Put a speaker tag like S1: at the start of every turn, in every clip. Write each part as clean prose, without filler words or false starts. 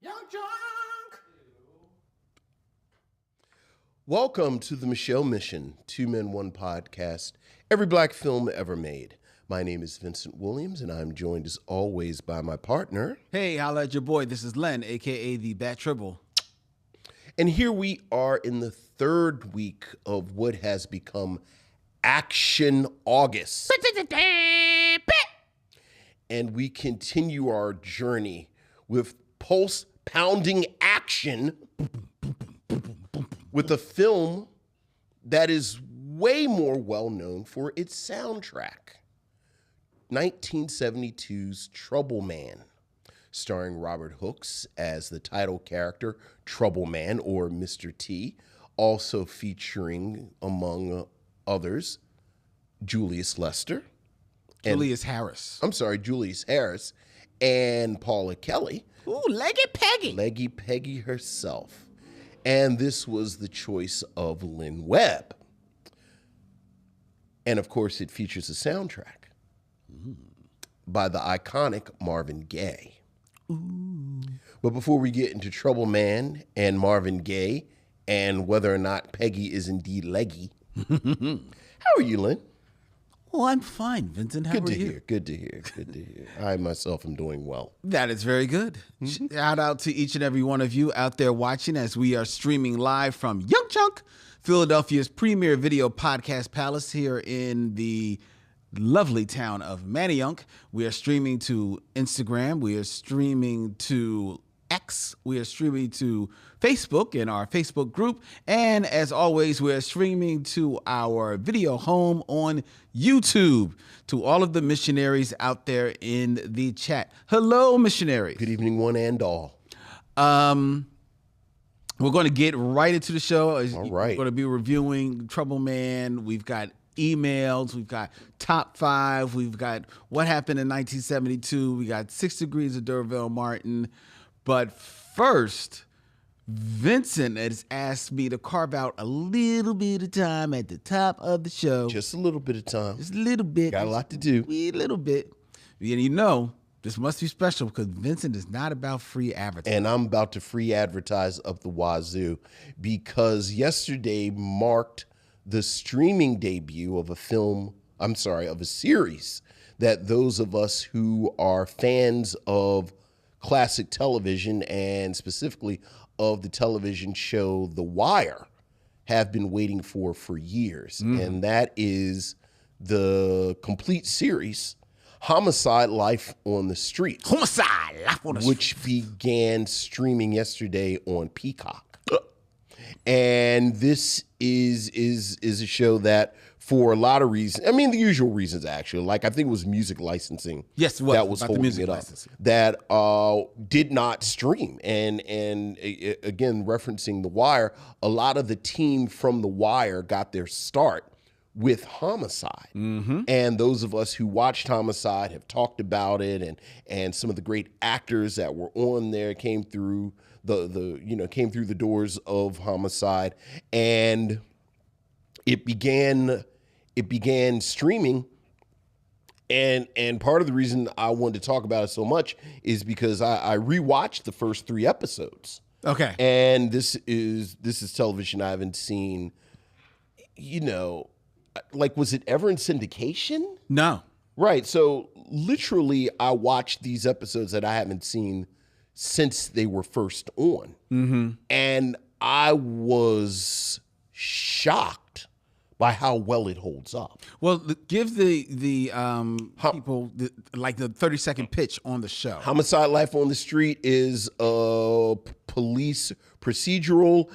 S1: Junk.
S2: Welcome to the Micheaux Mission, 2 Men, 1 podcast, every black film ever made. My name is Vincent Williams, and I'm joined as always by my partner.
S1: Hey, holla at your boy. This is Len, a.k.a. the Bat Troubl.
S2: And here we are in the third week of what has become Action August. And we continue our journey with pulse-pounding action with a film that is way more well-known for its soundtrack. 1972's Troubl Man, starring Robert Hooks as the title character, Troubl Man, or Mr. T, also featuring, among others, Julius Lester.
S1: Julius Harris.
S2: Julius Harris and Paula Kelly.
S1: Ooh, Leggy Peggy.
S2: Leggy Peggy herself. And this was the choice of Lynn Webb. And of course, it features a soundtrack by the iconic Marvin Gaye.
S1: Ooh.
S2: But before we get into Troubl Man and Marvin Gaye and whether or not Peggy is indeed leggy, how are you, Lynn?
S1: Oh, I'm fine, Vincent. How are you?
S2: Good to hear. I myself am doing well.
S1: That is very good. Shout out to each and every one of you out there watching as we are streaming live from Young Chunk, Philadelphia's premier video podcast palace here in the lovely town of Manayunk. We are streaming to Instagram. We are streaming to X. We are streaming to Facebook in our Facebook group. And as always, we're streaming to our video home on YouTube. To all of the missionaries out there in the chat. Hello, missionaries.
S2: Good evening, one and all.
S1: We're going to get right into the show.
S2: All right.
S1: We're going to be reviewing Troubl Man. We've got emails. We've got top 5. We've got what happened in 1972. We got 6 Degrees of D'Urville Martin. But first, Vincent has asked me to carve out a little bit of time at the top of the show.
S2: Just a little bit of time.
S1: Just a little bit.
S2: Got a lot to do.
S1: A little bit. And you know, this must be special because Vincent is not about free advertising.
S2: And I'm about to free advertise up the wazoo because yesterday marked the streaming debut of a series that those of us who are fans of classic television and specifically of the television show The Wire have been waiting for years. And that is the complete series, Homicide, Life on the Street.
S1: Homicide, Life on the Street.
S2: Which began streaming yesterday on Peacock. And this is a show that, for a lot of reasons, I mean, the usual reasons, actually, like I think it was music licensing.
S1: Yes, it was.
S2: That was holding it up.
S1: Licensing.
S2: That did not stream. And again, referencing The Wire, a lot of the team from The Wire got their start with Homicide. And those of us who watched Homicide have talked about it, and some of the great actors that were on there came through the doors of Homicide, and it began streaming. And part of the reason I wanted to talk about it so much is because I rewatched the first 3 episodes.
S1: Okay.
S2: And this is television I haven't seen, like, was it ever in syndication?
S1: No.
S2: Right. So literally I watched these episodes that I haven't seen since they were first on. And I was shocked by how well it holds up.
S1: Well, give the people the 30-second pitch on the show.
S2: Homicide, Life on the Street is a police procedural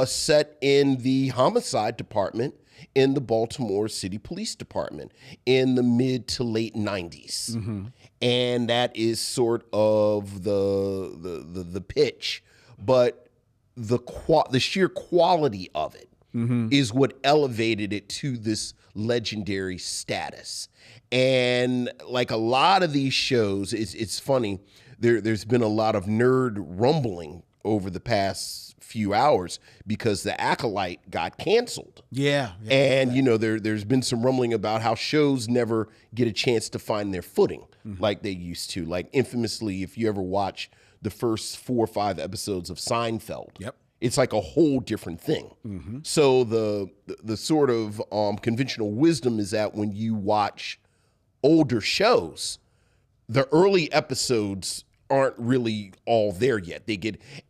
S2: set in the homicide department in the Baltimore City Police Department in the mid to late 90s. And that is sort of the pitch, but the sheer quality of it is what elevated it to this legendary status. And like a lot of these shows, it's funny, there's been a lot of nerd rumbling over the past few hours because The Acolyte got canceled.
S1: Yeah.
S2: And, there's been some rumbling about how shows never get a chance to find their footing like they used to. Like, infamously, if you ever watch the first 4 or 5 episodes of Seinfeld.
S1: Yep.
S2: It's like a whole different thing. So the sort of conventional wisdom is that when you watch older shows, the early episodes aren't really all there yet.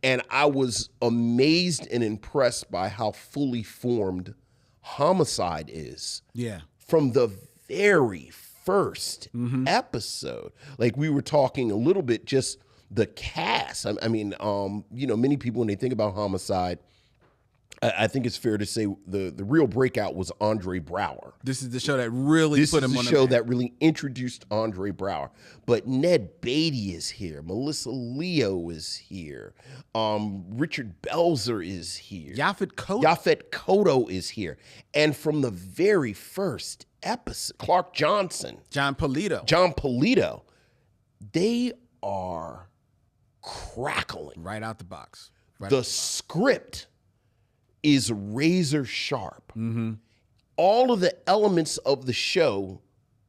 S2: And I was amazed and impressed by how fully formed Homicide is.
S1: Yeah.
S2: From the very first episode. Like we were talking a little bit, just the cast. I mean, many people, when they think about Homicide, I think it's fair to say the real breakout was Andre Braugher.
S1: This is the show that really put him on the map.
S2: This is the show that really introduced Andre Braugher. But Ned Beatty is here. Melissa Leo is here. Richard Belzer is here.
S1: Yaphet
S2: Kotto is here. And from the very first episode, Clark Johnson.
S1: John Polito.
S2: They are crackling.
S1: Right out the box.
S2: The script is razor sharp. All of the elements of the show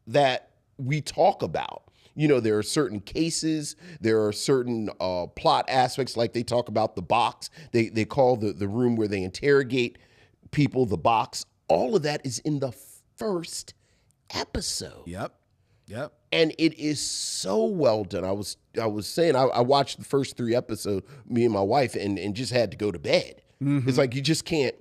S2: that we talk about, there are certain cases, there are certain plot aspects, like they talk about the box. They call the room where they interrogate people the box. All of that is in the first episode.
S1: Yep.
S2: And it is so well done. I was saying I watched the first 3 episodes, me and my wife, and just had to go to bed. It's like you just can't.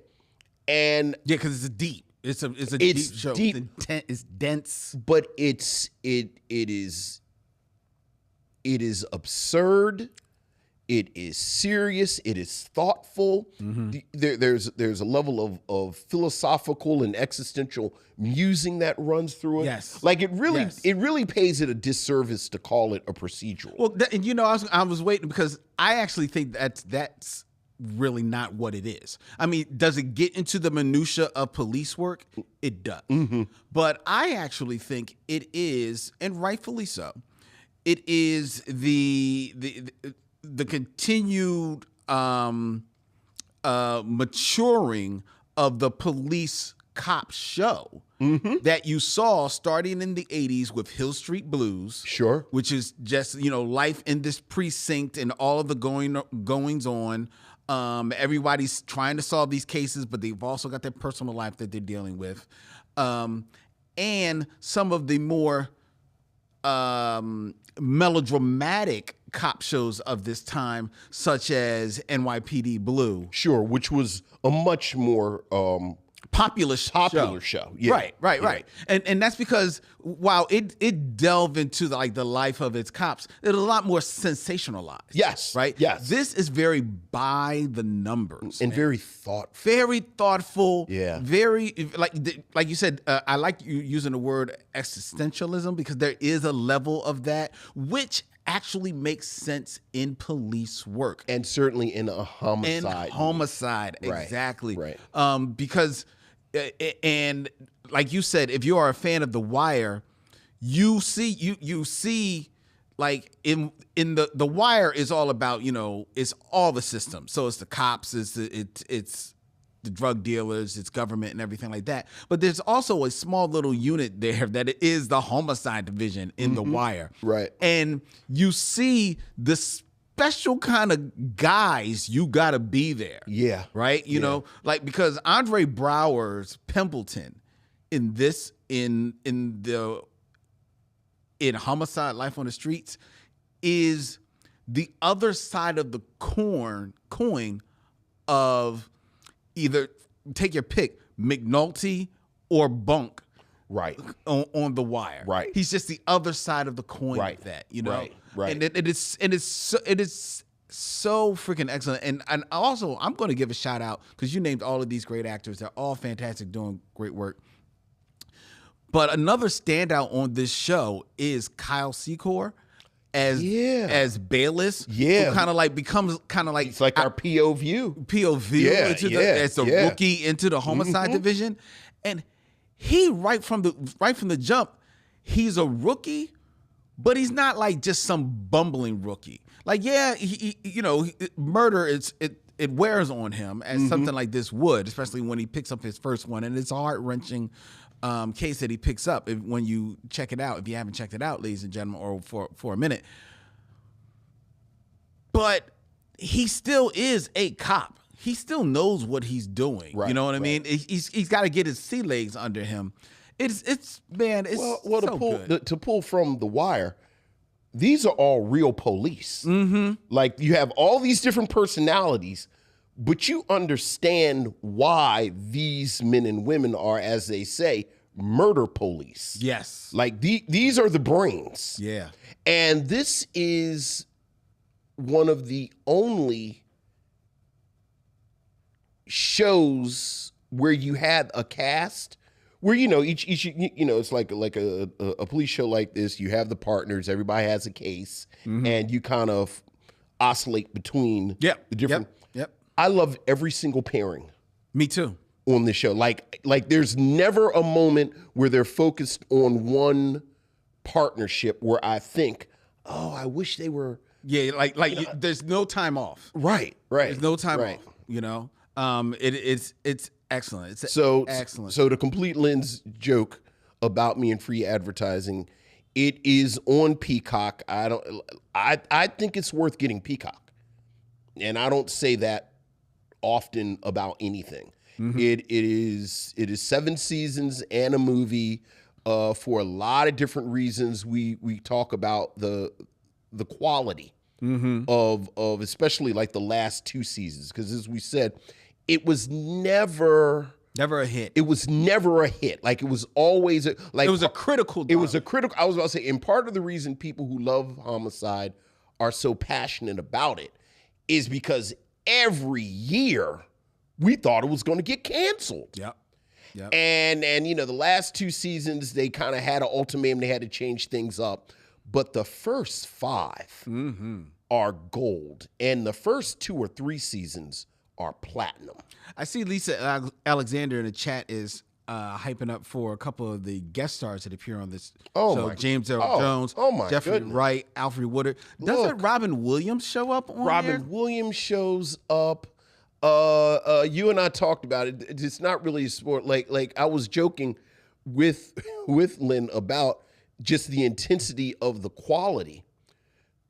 S2: And
S1: yeah, because it's deep. It's a deep show. It's dense,
S2: but it is absurd. It is serious. It is thoughtful. There's a level of philosophical and existential musing that runs through it.
S1: Yes,
S2: like it really pays it a disservice to call it a procedural.
S1: Well, I was waiting because I actually think that's really not what it is. I mean, does it get into the minutia of police work? It does. But I actually think it is, and rightfully so, it is the continued maturing of the police cop show that you saw starting in the 80s with Hill Street Blues.
S2: Sure.
S1: Which is just, life in this precinct and all of the goings on. Everybody's trying to solve these cases, but they've also got their personal life that they're dealing with. And some of the more melodramatic cop shows of this time, such as NYPD Blue.
S2: Sure, which was a much more
S1: popular show. Yeah. Right. And that's because while it delved into the life of its cops, it was a lot more sensationalized.
S2: Yes.
S1: Right?
S2: Yes.
S1: This is very by the numbers.
S2: And very thoughtful.
S1: Very thoughtful.
S2: Yeah.
S1: Very, like you said, I like you using the word existentialism because there is a level of that which actually makes sense in police work.
S2: And certainly in a homicide.
S1: Exactly.
S2: Right.
S1: Because, and like you said, if you are a fan of The Wire, you see like in the Wire is all about, it's all the systems. So it's the cops, it's the drug dealers, it's government and everything like that. But there's also a small little unit there that it is the homicide division in The Wire.
S2: Right.
S1: And you see the special kind of guys you got to be there.
S2: Yeah.
S1: Right? You know, because Andre Braugher's Pimpleton in Homicide, Life on the Streets is the other side of the coin of either, take your pick, McNulty or Bunk.
S2: Right.
S1: On The Wire.
S2: Right.
S1: He's just the other side of the coin of that,
S2: Right.
S1: And it is so freaking excellent. And also, I'm going to give a shout out because you named all of these great actors. They're all fantastic, doing great work. But another standout on this show is Kyle Secor as Bayless.
S2: Yeah.
S1: Who kind of becomes
S2: it's like our POV.
S1: As a rookie into the homicide division. And he right from the jump, he's a rookie, but he's not like just some bumbling rookie. Like, murder it wears on him as something like this would, especially when he picks up his first one, and it's a heart-wrenching case that he picks up when you check it out. If you haven't checked it out, ladies and gentlemen, or for a minute. but he still is a cop. He still knows what he's doing. Right, you know what I mean? He's got to get his sea legs under him. It's
S2: well
S1: so good.
S2: To pull from The Wire, these are all real police.
S1: Mm-hmm.
S2: Like, you have all these different personalities, but you understand why these men and women are, as they say, murder police.
S1: Yes.
S2: Like, these are the brains.
S1: Yeah.
S2: And this is one of the only shows where you had a cast where, each it's like a police show like this. You have the partners, everybody has a case, and you kind of oscillate between the different.
S1: Yep.
S2: I love every single pairing.
S1: Me too.
S2: On this show. Like there's never a moment where they're focused on one partnership where I think, oh, I wish they were.
S1: Yeah, there's no time off.
S2: Right.
S1: There's no time off. It's excellent. It's excellent.
S2: So to complete Lynn's joke about me and free advertising, it is on Peacock. I think it's worth getting Peacock, and I don't say that often about anything. Mm-hmm. It is 7 seasons and a movie for a lot of different reasons. We talk about the quality of especially like the last 2 seasons, because as we said, it was never
S1: a hit.
S2: It was never a hit. Like, it was always it
S1: was a critical drama.
S2: It was a critical. I was about to say, and part of the reason people who love Homicide are so passionate about it is because every year we thought it was going to get canceled.
S1: Yep.
S2: And the last 2 seasons, they kind of had an ultimatum. They had to change things up. But the first 5 are gold. And the first 2 or 3 seasons are platinum.
S1: I see Lisa Alexander in the chat is hyping up for a couple of the guest stars that appear on this. James Earl Jones, Jeffrey Wright, Alfred Woodard. Doesn't Robin Williams show up on
S2: Robin Williams shows up. You and I talked about it. It's not really a sport. Like I was joking with Lynn about just the intensity of the quality.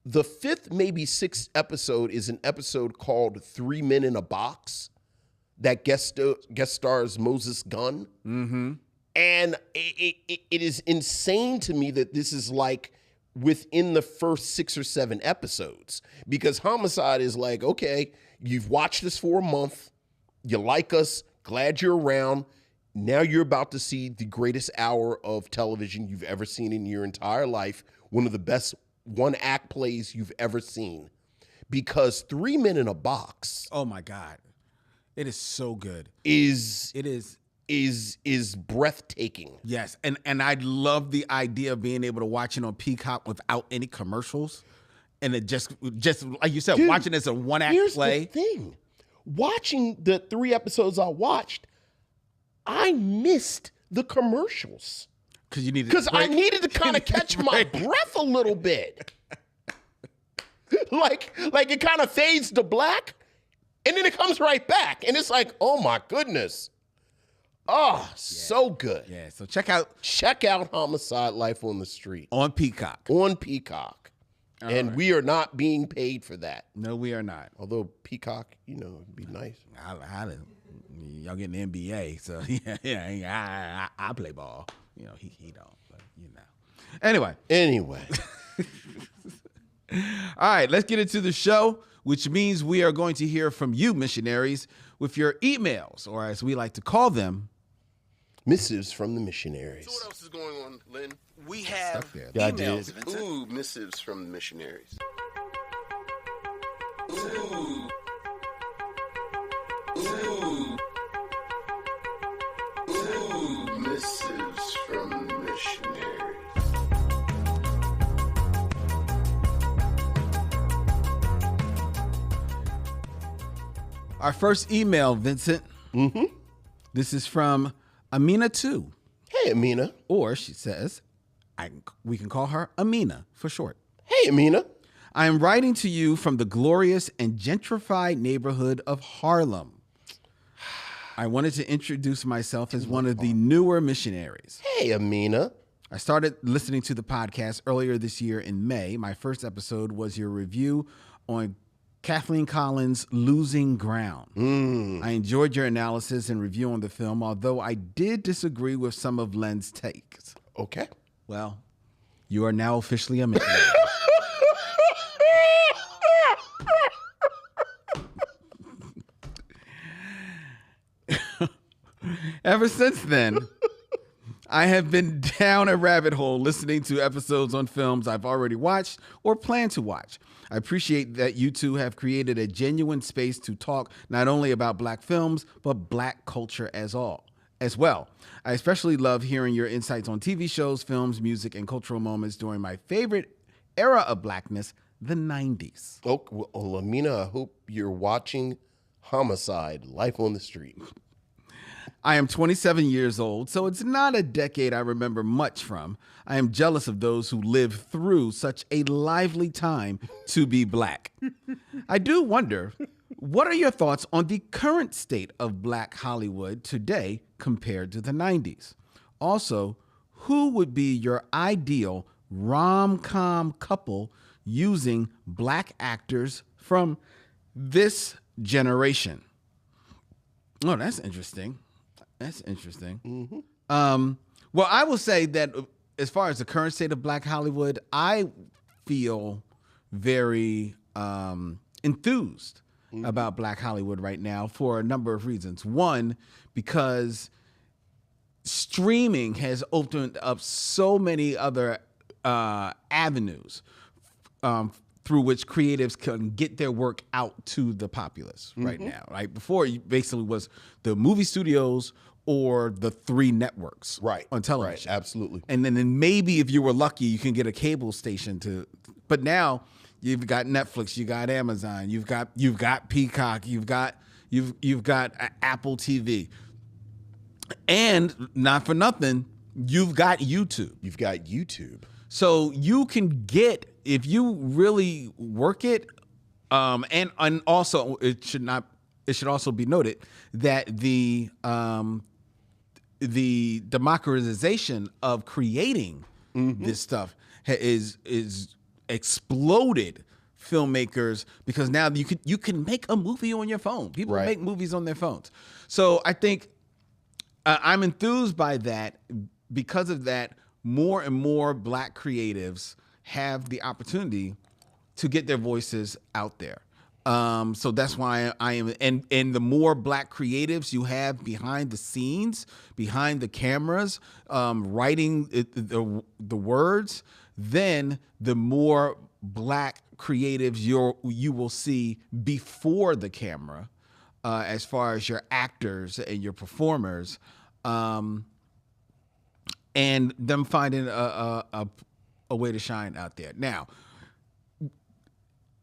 S2: The 5th, maybe 6th episode is an episode called 3 Men in a Box that guest stars Moses Gunn.
S1: Mm-hmm.
S2: And it is insane to me that this is like within the first 6 or 7 episodes, because Homicide is like, okay, you've watched us for a month. You like us. Glad you're around. Now you're about to see the greatest hour of television you've ever seen in your entire life. One of the best one-act plays you've ever seen. Because 3 Men in a Box.
S1: Oh my God. It is so good.
S2: Is breathtaking.
S1: Yes. And I love the idea of being able to watch it on Peacock without any commercials. And it just like you said, watching it as a one-act play.
S2: Here's the thing. Watching the 3 episodes I watched, I missed the commercials. Because I needed to kind of catch my breath a little bit. like it kind of fades to black, and then it comes right back. And it's like, oh my goodness. Oh, so good.
S1: Yeah, so check out
S2: Homicide: Life on the Street.
S1: On Peacock.
S2: And we are not being paid for that.
S1: No, we are not.
S2: Although Peacock, it'd be nice.
S1: Y'all getting the NBA, so I play ball. He don't, but Anyway. All right, let's get into the show, which means we are going to hear from you, missionaries, with your emails, or as we like to call them,
S2: missives from the missionaries.
S3: So what else is going on, Lynn?
S4: We have
S3: emails, Vincent. Ooh, missives from the missionaries. Ooh. Ooh. Ooh, missives from the missionaries.
S1: Our first email, Vincent.
S2: Mm-hmm.
S1: This is from Amina 2.
S2: Hey, Amina.
S1: Or she says, we can call her Amina for short.
S2: Hey, Amina.
S1: I am writing to you from the glorious and gentrified neighborhood of Harlem. I wanted to introduce myself as one of the newer missionaries.
S2: Hey, Amina.
S1: I started listening to the podcast earlier this year in May. My first episode was your review on Kathleen Collins' Losing Ground. I enjoyed your analysis and review on the film, although I did disagree with some of Len's takes.
S2: Okay.
S1: Well, you are now officially a Micheaux. Ever since then, I have been down a rabbit hole listening to episodes on films I've already watched or plan to watch. I appreciate that you two have created a genuine space to talk not only about black films, but black culture as well. I especially love hearing your insights on TV shows, films, music, and cultural moments during my favorite era of blackness, the 90s.
S2: Oh, well, Lamina, I hope you're watching Homicide, Life on the Street.
S1: I am 27 years old, so it's not a decade I remember much from. I am jealous of those who lived through such a lively time to be black. I do wonder, what are your thoughts on the current state of black Hollywood today compared to the 90s? Also, who would be your ideal rom-com couple using black actors from this generation? Oh, that's interesting. That's interesting. Well, I will say that as far as the current state of black Hollywood, I feel very enthused about black Hollywood right now for a number of reasons. One, because streaming has opened up so many other avenues through which creatives can get their work out to the populace right now. Right before, it basically was the movie studios or the 3 networks on television.
S2: Right, absolutely.
S1: And then maybe if you were lucky, you can get a cable station to. But now you've got Netflix, you got Amazon, you've got Peacock, you've got Apple TV, and not for nothing, you've got YouTube.
S2: You've got YouTube.
S1: So you can get, if you really work it, and also it should also be noted that the democratization of creating this stuff is exploded filmmakers, because now you can make a movie on your phone. People make movies on their phones. So I think I'm enthused by that. Because of that, more and more black creatives have the opportunity to get their voices out there. So that's why I am, and the more black creatives you have behind the scenes, behind the cameras, writing the words, then the more black creatives you will see before the camera, as far as your actors and your performers, and them finding a way to shine out there. Now,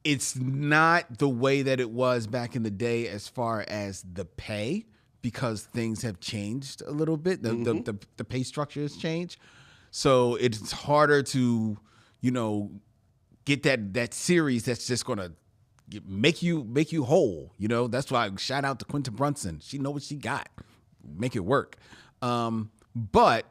S1: it's not the way that it was back in the day as far as the pay, because things have changed a little bit. The pay structure has changed. So it's harder to, get that series that's just gonna make you whole. That's why I shout out to Quinta Brunson. She know what she got. Make it work. But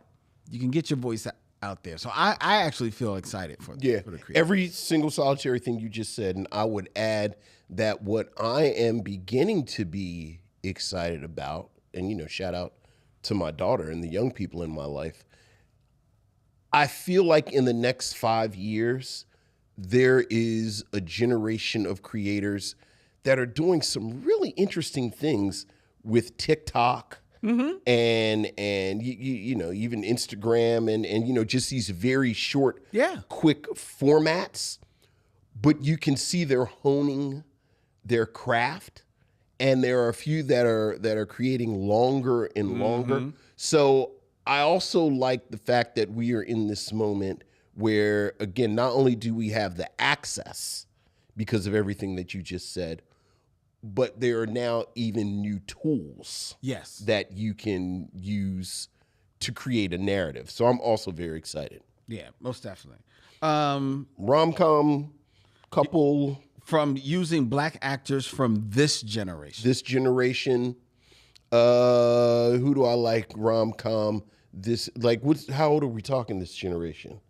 S1: you can get your voice out there. So I actually feel excited for the creator.
S2: Every single solitary thing you just said, and I would add that what I am beginning to be excited about, and shout out to my daughter and the young people in my life, I feel like in the next 5 years, there is a generation of creators that are doing some really interesting things with TikTok, and even Instagram and just these very short, quick formats. But you can see they're honing their craft, and there are a few that are creating longer and longer. So I also like the fact that we are in this moment where, again, not only do we have the access because of everything that you just said, but there are now even new tools that you can use to create a narrative. So I'm also very excited.
S1: Yeah, most definitely.
S2: Rom-com couple.
S1: From using black actors from this generation.
S2: Who do I like rom-com? How old are we talking this generation?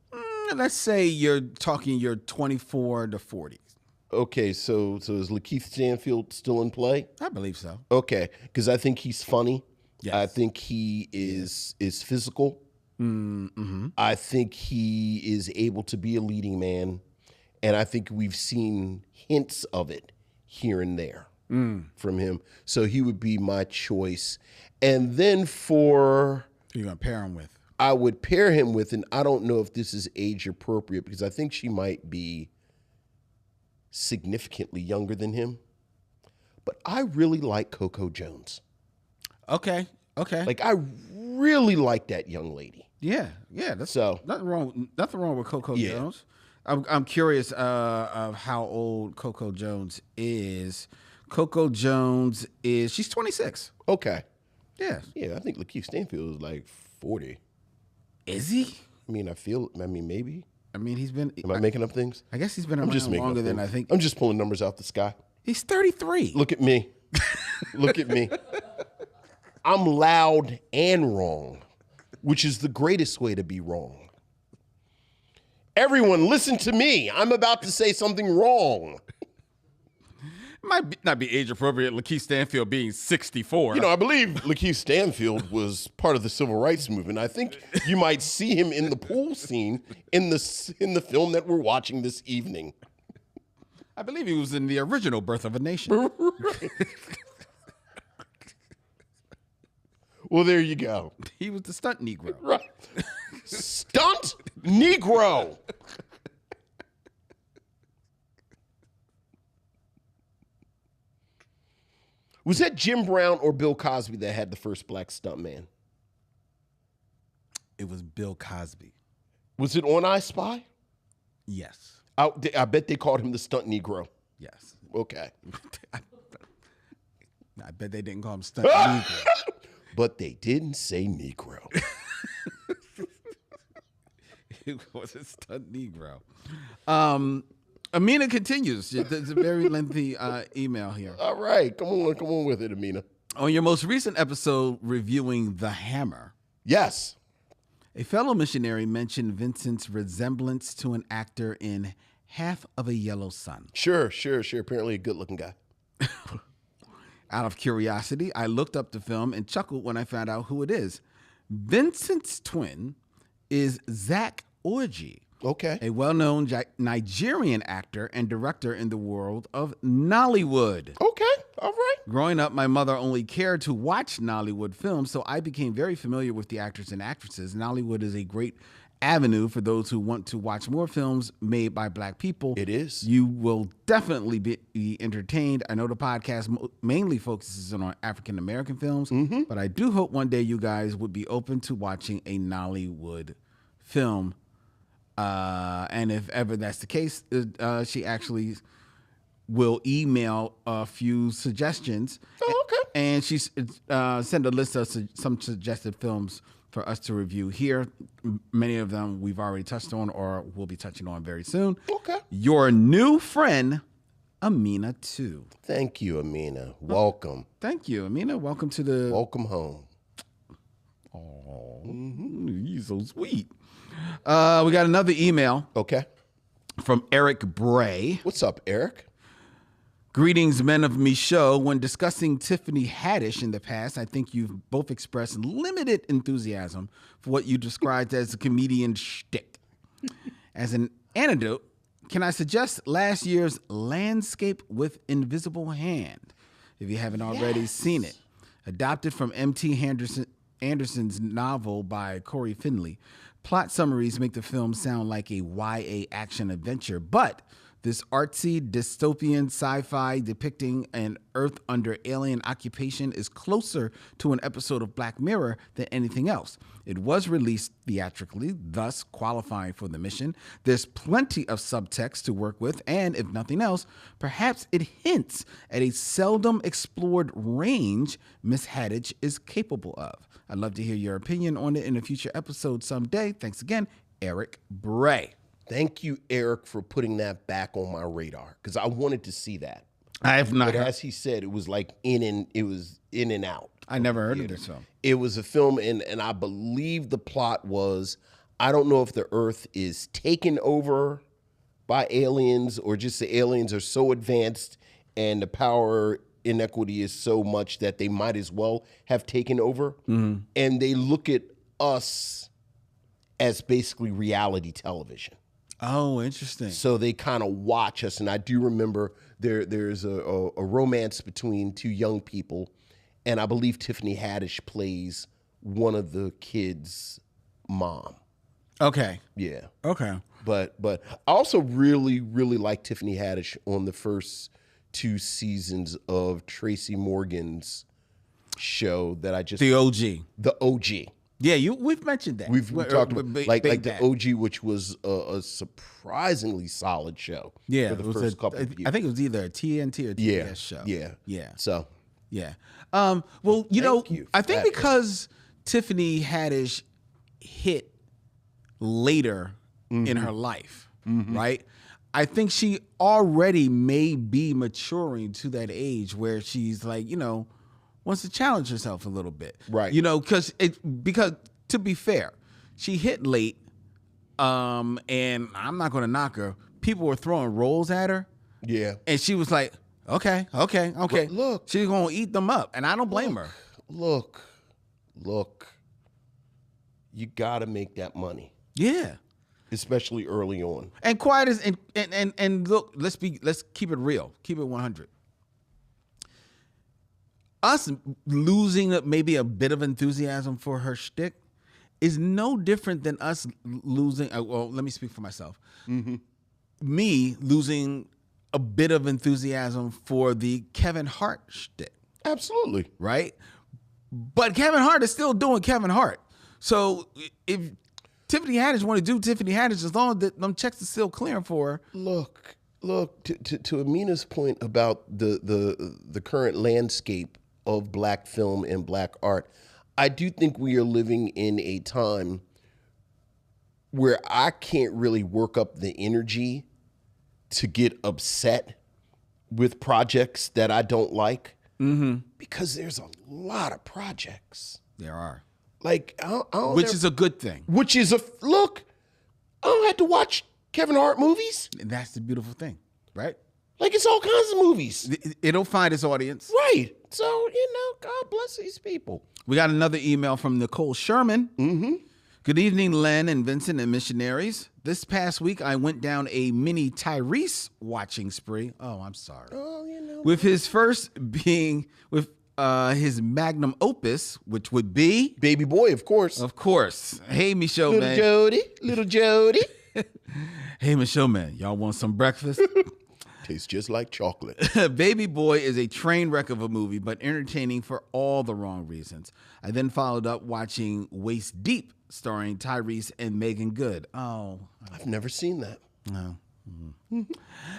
S1: Let's say you're talking your 24 to 40s.
S2: Okay, so is Lakeith Stanfield still in play?
S1: I believe so.
S2: Okay, because I think he's funny.
S1: Yes.
S2: I think he is physical. I think he is able to be a leading man, and I think we've seen hints of it here and there from him. So he would be my choice. And then for
S1: Who you gonna pair him with?
S2: I would pair him with, and I don't know if this is age appropriate because I think she might be significantly younger than him, but I really like Coco Jones.
S1: Okay.
S2: Like I really like that young lady.
S1: Yeah. That's
S2: So
S1: nothing wrong with Coco
S2: Yeah.
S1: Jones. I'm curious of how old Coco Jones is. Coco Jones she's 26.
S2: okay,
S1: Yeah.
S2: yeah, I think Lakeith Stanfield is like 40.
S1: Is he?
S2: I mean, maybe.
S1: I mean, he's been.
S2: Am I making up things?
S1: I guess he's been
S2: I'm
S1: around
S2: just making
S1: longer
S2: up
S1: than
S2: things.
S1: I think.
S2: I'm just pulling numbers out the sky.
S1: He's 33.
S2: Look at me. Look at me. I'm loud and wrong, which is the greatest way to be wrong. Everyone, listen to me. I'm about to say something wrong.
S1: Might not be age appropriate. Lakeith Stanfield being 64.
S2: You know, I believe Lakeith Stanfield was part of the civil rights movement. I think you might see him in the pool scene in the film that we're watching this evening.
S1: I believe he was in the original Birth of a Nation.
S2: Well, there you go.
S1: He was the stunt Negro.
S2: Right. Stunt Negro. Was that Jim Brown or Bill Cosby that had the first black stuntman?
S1: It was Bill Cosby.
S2: Was it on I Spy?
S1: Yes.
S2: I bet they called him the stunt Negro.
S1: Yes.
S2: Okay.
S1: I bet they didn't call him stunt Negro.
S2: But they didn't say Negro.
S1: It was a stunt Negro. Amina continues. There's a very lengthy email here.
S2: All right. Come on with it, Amina.
S1: On your most recent episode reviewing The Hammer,
S2: Yes.
S1: a fellow missionary mentioned Vincent's resemblance to an actor in Half of a Yellow Sun.
S2: Sure. Apparently a good-looking guy.
S1: Out of curiosity, I looked up the film and chuckled when I found out who it is. Vincent's twin is Zach Orji,
S2: Okay.
S1: a well-known Nigerian actor and director in the world of Nollywood.
S2: Okay. All right.
S1: Growing up, my mother only cared to watch Nollywood films, so I became very familiar with the actors and actresses. Nollywood is a great avenue for those who want to watch more films made by Black people.
S2: It is.
S1: You will definitely be entertained. I know the podcast mainly focuses on African American films, but I do hope one day you guys would be open to watching a Nollywood film. And if ever that's the case, she actually will email a few suggestions.
S2: Oh, okay.
S1: And she sent a list of some suggested films for us to review here. Many of them we've already touched on or we'll be touching on very soon.
S2: Okay.
S1: Your new friend, Amina, too.
S2: Thank you, Amina. Welcome.
S1: Thank you, Amina. Welcome to the...
S2: Welcome home.
S1: Oh, you're so sweet. We got another email
S2: Okay.
S1: from Eric Bray.
S2: What's up, Eric?
S1: Greetings, men of Micheaux. When discussing Tiffany Haddish in the past, I think you've both expressed limited enthusiasm for what you described as a comedian shtick. As an antidote, can I suggest last year's Landscape with Invisible Hand, if you haven't already seen it? Adopted from M.T. Anderson's novel by Corey Finley. Plot summaries make the film sound like a YA action adventure, but this artsy, dystopian sci-fi depicting an Earth under alien occupation is closer to an episode of Black Mirror than anything else. It was released theatrically, thus qualifying for the mission. There's plenty of subtext to work with, and if nothing else, perhaps it hints at a seldom explored range Miss Haddish is capable of. I'd love to hear your opinion on it in a future episode someday. Thanks again, Eric Bray.
S2: Thank you, Eric, for putting that back on my radar because I wanted to see that.
S1: I have not
S2: But
S1: heard.
S2: as he said, it was like in and out.
S1: I never heard of this film.
S2: It was a film, and I believe the plot was, I don't know if the Earth is taken over by aliens, or just the aliens are so advanced and the power inequity is so much that they might as well have taken over. And they look at us as basically reality television.
S1: Oh, interesting.
S2: So they kind of watch us. And I do remember there's a romance between two young people, and I believe Tiffany Haddish plays one of the kids' mom.
S1: Okay.
S2: Yeah.
S1: Okay.
S2: But I also really, really like Tiffany Haddish on the first 2 seasons of Tracy Morgan's show that I just...
S1: The OG.
S2: The OG.
S1: Yeah, we've mentioned that.
S2: We've talked about like the
S1: Bad.
S2: OG, which was a surprisingly solid show.
S1: Yeah,
S2: for the first couple of years.
S1: I think it was either a TNT or TBS show.
S2: Yeah. So
S1: Yeah. Well,
S2: you
S1: I
S2: for
S1: think
S2: that.
S1: because Tiffany Haddish hit later in her life, right? I think she already may be maturing to that age where she's like, wants to challenge herself a little bit.
S2: Right.
S1: Because to be fair, she hit late, and I'm not going to knock her. People were throwing rolls at her.
S2: yeah.
S1: And she was like, okay.
S2: But look.
S1: She's going to eat them up. And I don't blame her.
S2: Look. You got to make that money,
S1: Yeah.
S2: especially early on.
S1: And quiet is, and look, let's keep it real. Keep it 100. Us losing maybe a bit of enthusiasm for her shtick is no different than us losing, well, let me speak for myself. Me losing a bit of enthusiasm for the Kevin Hart shtick.
S2: Absolutely.
S1: Right? But Kevin Hart is still doing Kevin Hart. So if Tiffany Haddish want to do Tiffany Haddish, as long as them checks are still clearing for her.
S2: Look. To Amina's point about the current landscape of black film and black art, I do think we are living in a time where I can't really work up the energy to get upset with projects that I don't like, because there's a lot of projects.
S1: There are.
S2: Like, I don't
S1: Which is a good thing.
S2: Which is look, I don't have to watch Kevin Hart movies.
S1: And that's the beautiful thing, right?
S2: Like, it's all kinds of movies.
S1: It'll find its audience.
S2: Right. So, God bless these people.
S1: We got another email from Nicole Sherman. Good evening, Len and Vincent and missionaries. This past week, I went down a mini Tyrese watching spree. Oh, I'm sorry.
S2: Oh,
S1: With his first being with his magnum opus, which would be...
S2: Baby Boy, of course.
S1: Of course. Hey, Micheaux, man.
S2: Little Jody.
S1: Hey, Micheaux, man. Y'all want some breakfast?
S2: Tastes just like chocolate.
S1: Baby Boy is a train wreck of a movie, but entertaining for all the wrong reasons. I then followed up watching Waist Deep, starring Tyrese and Megan Good. Oh.
S2: I've never seen that.
S1: No.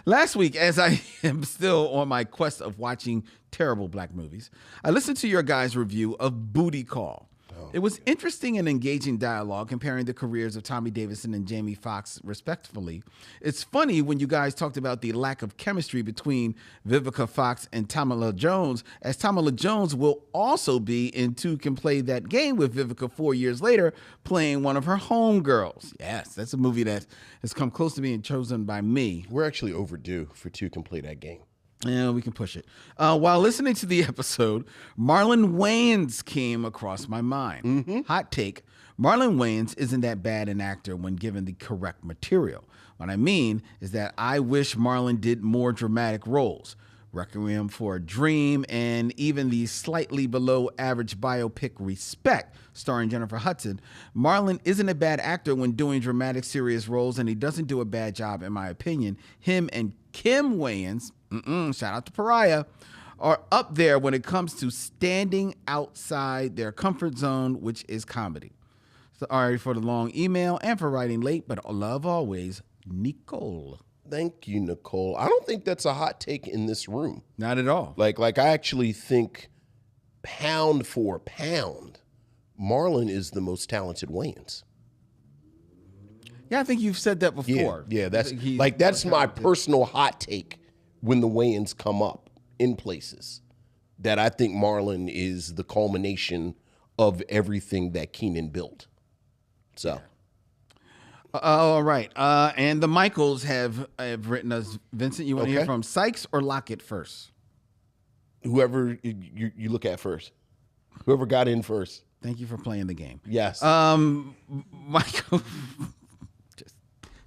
S1: Last week, as I am still on my quest of watching terrible black movies, I listened to your guys' review of Booty Call. It was interesting and engaging dialogue comparing the careers of Tommy Davidson and Jamie Foxx, respectively. It's funny when you guys talked about the lack of chemistry between Vivica Fox and Tamala Jones, as Tamala Jones will also be in Two Can Play That Game with Vivica 4 years later, playing one of her homegirls. Yes, that's a movie that has come close to being chosen by me.
S2: We're actually overdue for Two Can Play That Game.
S1: Yeah, we can push it. While listening to the episode, Marlon Wayans came across my mind. Hot take, Marlon Wayans isn't that bad an actor when given the correct material. What I mean is that I wish Marlon did more dramatic roles. Requiem for a Dream, and even the slightly below average biopic Respect, starring Jennifer Hudson. Marlon isn't a bad actor when doing dramatic, serious roles, and he doesn't do a bad job, in my opinion. Him and Kim Wayans, shout out to Pariah, are up there when it comes to standing outside their comfort zone, which is comedy. Sorry for the long email and for writing late, but love always, Nicole.
S2: Thank you, Nicole. I don't think that's a hot take in this room.
S1: Not at all.
S2: Like I actually think, pound for pound, Marlon is the most talented Wayans.
S1: Yeah, I think you've said that before.
S2: Yeah, that's my personal hot take when the Wayans come up in places, that I think Marlon is the culmination of everything that Keenan built. So,
S1: All right. And the Michaels have written us. Vincent, you want to hear
S2: Okay.
S1: from Sykes or Lockett first?
S2: Whoever you look at first. Whoever got in first.
S1: Thank you for playing the game.
S2: Yes.
S1: Michael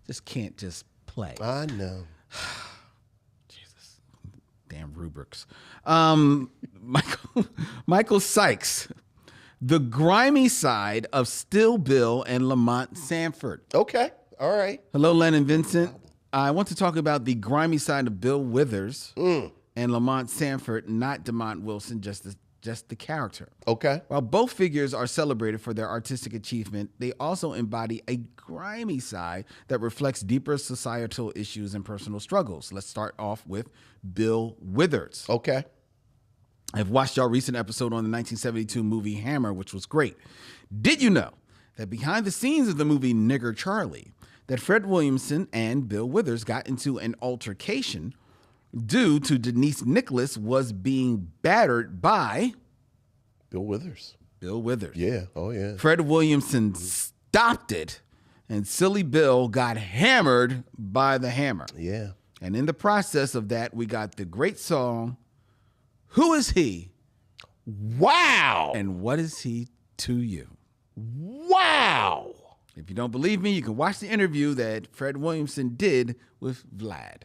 S1: just can't just play.
S2: I know.
S1: Jesus. Damn rubrics. Michael Sykes. The grimy side of Still Bill and Lamont Sanford.
S2: Okay. All right.
S1: Hello, Len and Vincent. I want to talk about the grimy side of Bill Withers and Lamont Sanford, not DeMont Wilson, just the character.
S2: Okay.
S1: While both figures are celebrated for their artistic achievement, they also embody a grimy side that reflects deeper societal issues and personal struggles. Let's start off with Bill Withers.
S2: Okay.
S1: I've watched your recent episode on the 1972 movie Hammer, which was great. Did you know that behind the scenes of the movie Nigger Charlie, that Fred Williamson and Bill Withers got into an altercation due to Denise Nicholas was being battered by
S2: Bill Withers.
S1: Bill Withers.
S2: Yeah. Oh, yeah.
S1: Fred Williamson stopped it, and Silly Bill got hammered by the hammer.
S2: Yeah.
S1: And in the process of that, we got the great song, Who Is He?
S2: Wow.
S1: And what is he to you?
S2: Wow.
S1: If you don't believe me, you can watch the interview that Fred Williamson did with Vlad.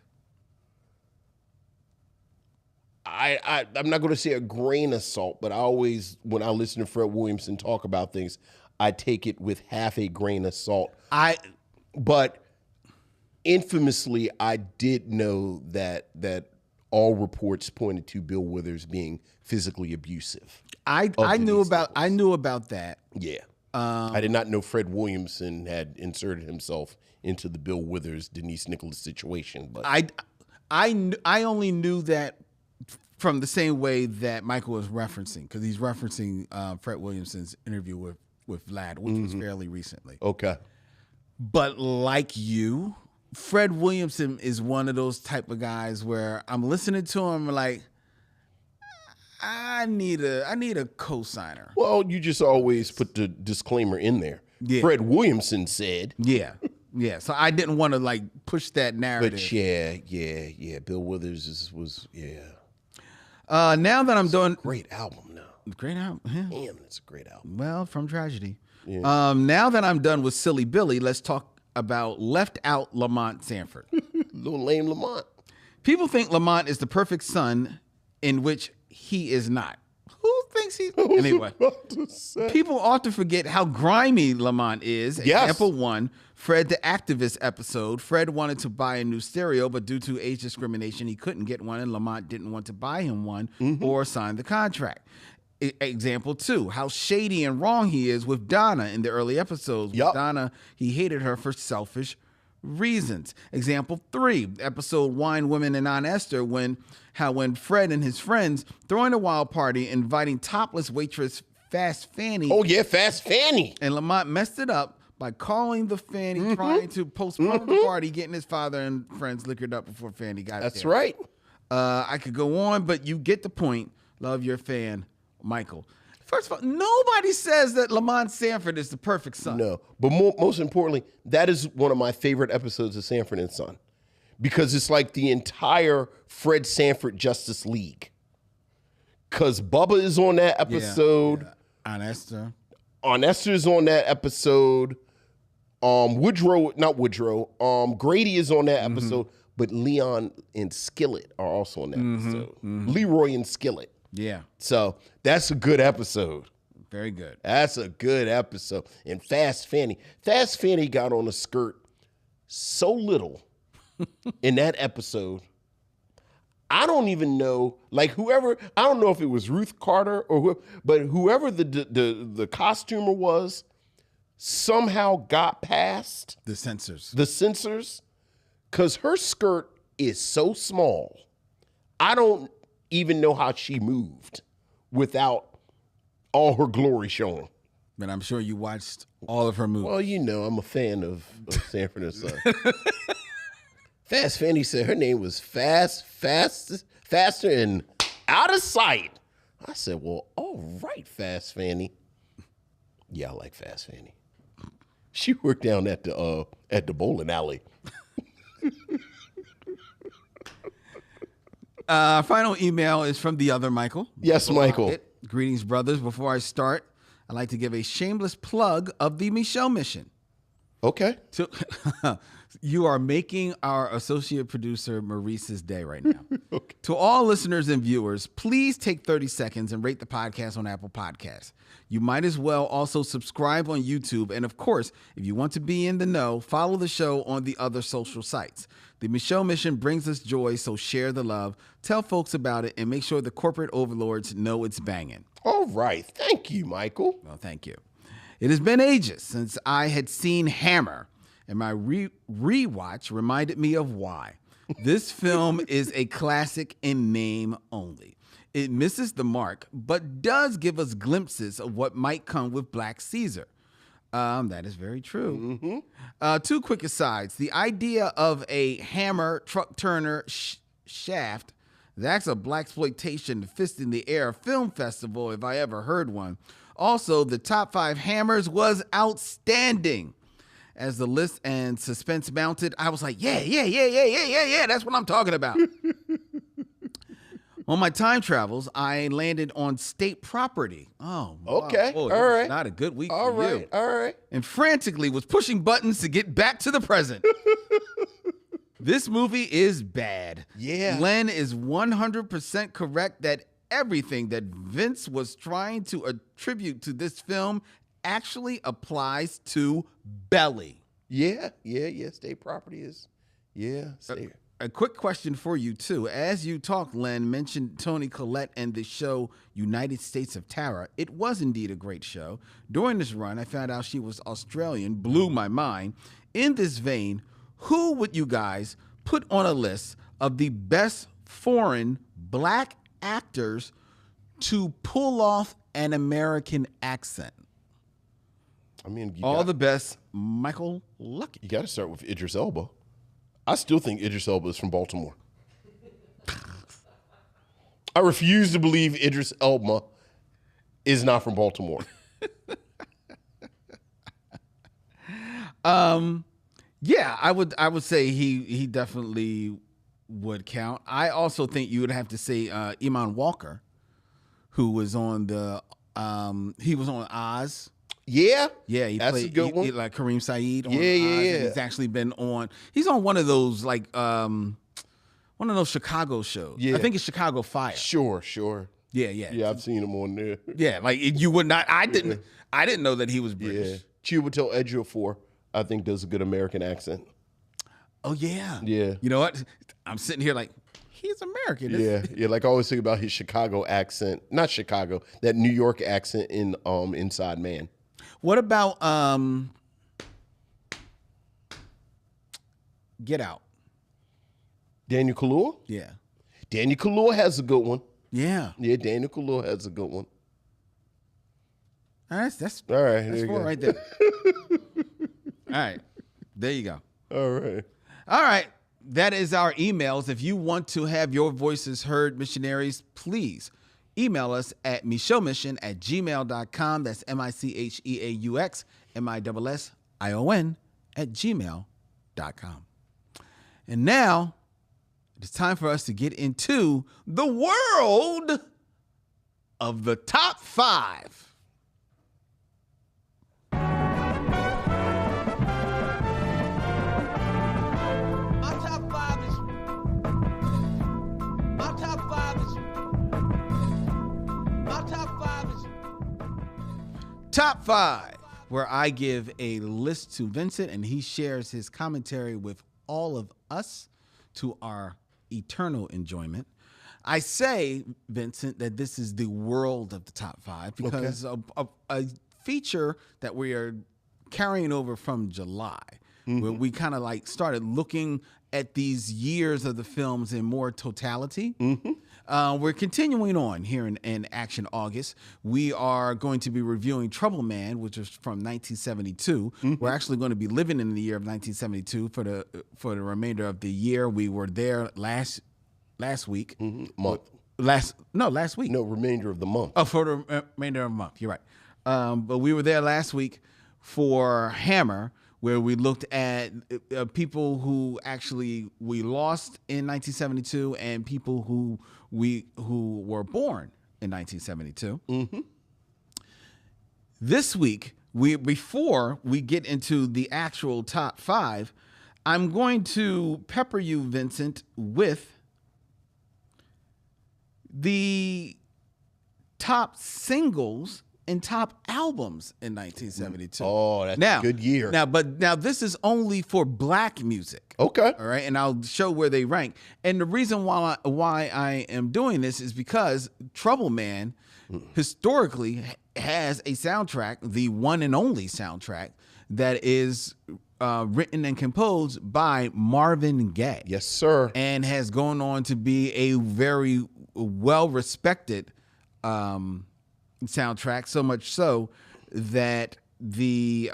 S2: I'm not going to say a grain of salt, but I always, when I listen to Fred Williamson talk about things, I take it with half a grain of salt. But infamously, I did know that all reports pointed to Bill Withers being physically abusive.
S1: I knew about that.
S2: Yeah. I did not know Fred Williamson had inserted himself into the Bill Withers, Denise Nicholas situation. But
S1: I only knew that from the same way that Michael was referencing, because he's referencing Fred Williamson's interview with Vlad, which was fairly recently.
S2: Okay.
S1: But like you, Fred Williamson is one of those type of guys where I'm listening to him like, I need a co-signer.
S2: Well, you just always put the disclaimer in there.
S1: Yeah.
S2: Fred Williamson said.
S1: Yeah. Yeah. So I didn't want to like push that narrative.
S2: But yeah. Bill Withers was.
S1: Now that I'm doing
S2: Great album now.
S1: great album. Yeah.
S2: Damn, it's a great album.
S1: Well, from tragedy.
S2: Yeah.
S1: Now that I'm done with Silly Billy, let's talk about left out Lamont Sanford.
S2: Little lame Lamont.
S1: People think Lamont is the perfect son, in which he is not. Who thinks he? Anyway, people often forget how grimy Lamont is.
S2: Yes.
S1: Example 1, Fred the Activist episode. Fred wanted to buy a new stereo, but due to age discrimination, he couldn't get one, and Lamont didn't want to buy him one or sign the contract. Example 2, how shady and wrong he is with Donna in the early episodes.
S2: Yep.
S1: With Donna, he hated her for selfish reasons. Example 3, episode Wine, Women, and Aunt Esther, when Fred and his friends throwing a wild party, inviting topless waitress Fast Fanny.
S2: Oh, yeah, Fast Fanny.
S1: And Lamont messed it up by calling the Fanny, trying to postpone the party, getting his father and friends liquored up before Fanny got
S2: That's
S1: there.
S2: right.
S1: I could go on, but you get the point. Love your fan, Michael. First of all, nobody says that Lamont Sanford is the perfect son.
S2: No, but most importantly, that is one of my favorite episodes of Sanford and Son, because it's like the entire Fred Sanford Justice League. Because Bubba is on that episode.
S1: Yeah. Aunt Esther.
S2: Aunt Esther's on that episode. Grady is on that episode, but Leon and Skillet are also on that episode. Leroy and Skillet.
S1: Yeah.
S2: So that's a good episode.
S1: Very good.
S2: That's a good episode. And Fast Fanny got on a skirt so little in that episode. I don't even know, like I don't know if it was Ruth Carter or but whoever the costumer was somehow got past
S1: The censors.
S2: because her skirt is so small. I don't even know how she moved without all her glory showing.
S1: But I'm sure you watched all of her movies.
S2: Well, you know, I'm a fan of Sanford and Son. Fast Fanny said her name was Faster, and Out of Sight. I said, well, all right, Fast Fanny. Yeah, I like Fast Fanny. She worked down at the bowling alley.
S1: Final email is from the other Michael.
S2: Yes, Michael.
S1: Greetings, brothers. Before I start, I'd like to give a shameless plug of the Micheaux mission.
S2: Okay.
S1: You are making our associate producer Maurice's day right now.
S2: Okay.
S1: To all listeners and viewers, please take 30 seconds and rate the podcast on Apple Podcasts. You might as well also subscribe on YouTube. And of course, if you want to be in the know, follow the show on the other social sites. The Micheaux mission brings us joy, so share the love, tell folks about it, and make sure the corporate overlords know it's banging.
S2: All right. Thank you, Michael.
S1: Well, thank you. It has been ages since I had seen Hammer, and my rewatch reminded me of why. This film is a classic in name only. It misses the mark, but does give us glimpses of what might come with Black Caesar. That is very true.
S2: Mm-hmm.
S1: Two quick asides. The idea of a Hammer truck turner shaft, that's a blaxploitation fist in the air film festival if I ever heard one. Also, the top 5 hammers was outstanding. As the list and suspense mounted, I was like, yeah, that's what I'm talking about. On my time travels, I landed on state property. Oh,
S2: okay.
S1: Wow.
S2: All right.
S1: Not a good week
S2: All
S1: for
S2: right.
S1: you.
S2: All right.
S1: And frantically was pushing buttons to get back to the present. This movie is bad.
S2: Yeah.
S1: Len is 100% correct that everything that Vince was trying to attribute to this film actually applies to Belly.
S2: Yeah. State property is. Yeah. State.
S1: A quick question for you, too. As you talk, Len mentioned Toni Collette and the show United States of Tara. It was indeed a great show. During this run, I found out she was Australian, blew my mind. In this vein, who would you guys put on a list of the best foreign black actors to pull off an American accent?
S2: I mean,
S1: the best, Michael Lucky.
S2: You got to start with Idris Elba. I still think Idris Elba is from Baltimore. I refuse to believe Idris Elba is not from Baltimore.
S1: Yeah, I would say he definitely would count. I also think you would have to say Iman Walker, who was on he was on Oz.
S2: Yeah,
S1: He
S2: that's
S1: played
S2: a good one.
S1: like Kareem Saeed on
S2: Yeah.
S1: Oz. He's actually been on. He's on one of those one of those Chicago shows.
S2: Yeah.
S1: I think it's Chicago Fire.
S2: Sure.
S1: Yeah.
S2: I've seen him on there.
S1: Yeah, like you would not. I didn't know that he was British.
S2: Yeah, Chiwetel Ejiofor, I think, does a good American accent.
S1: Oh yeah.
S2: Yeah.
S1: You know what? I'm sitting here like he's American.
S2: Yeah. Like I always think about his Chicago accent, not Chicago, that New York accent in Inside Man.
S1: What about Get Out?
S2: Daniel Kaluuya?
S1: Yeah.
S2: Daniel Kaluuya has a good one.
S1: Yeah.
S2: Yeah, Daniel Kaluuya has a good one.
S1: That's
S2: All right.
S1: that's
S2: there you
S1: four
S2: go.
S1: right there. All right. There you go.
S2: All right.
S1: All right. That is our emails. If you want to have your voices heard, missionaries, please email us at micheauxmission@gmail.com. That's MICHEAUXMISSION@gmail.com. And now it is time for us to get into the world of the top 5. Top 5, where I give a list to Vincent and he shares his commentary with all of us to our eternal enjoyment. I say, Vincent, that this is the world of the top 5 because a feature that we are carrying over from July, where we kind of like started looking at these years of the films in more totality. We're continuing on here in Action August. We are going to be reviewing Troubl Man, which was from 1972. We're actually going to be living in the year of 1972 for the remainder of the year. We were there last week.
S2: Month.
S1: Last week.
S2: No, remainder of the month.
S1: Oh, for the remainder of the month. You're right. But we were there last week for Hammer, where we looked at people who actually we lost in 1972 and people who were born in 1972. Mm-hmm. This week, before we get into the actual top 5, I'm going to pepper you, Vincent, with the top singles and top albums in 1972.
S2: Oh, that's a good year.
S1: Now this is only for black music.
S2: Okay.
S1: All right, and I'll show where they rank. And the reason why I am doing this is because Troubl Man historically has a soundtrack, the one and only soundtrack that is written and composed by Marvin Gaye.
S2: Yes, sir.
S1: And has gone on to be a very well-respected soundtrack, so much so that the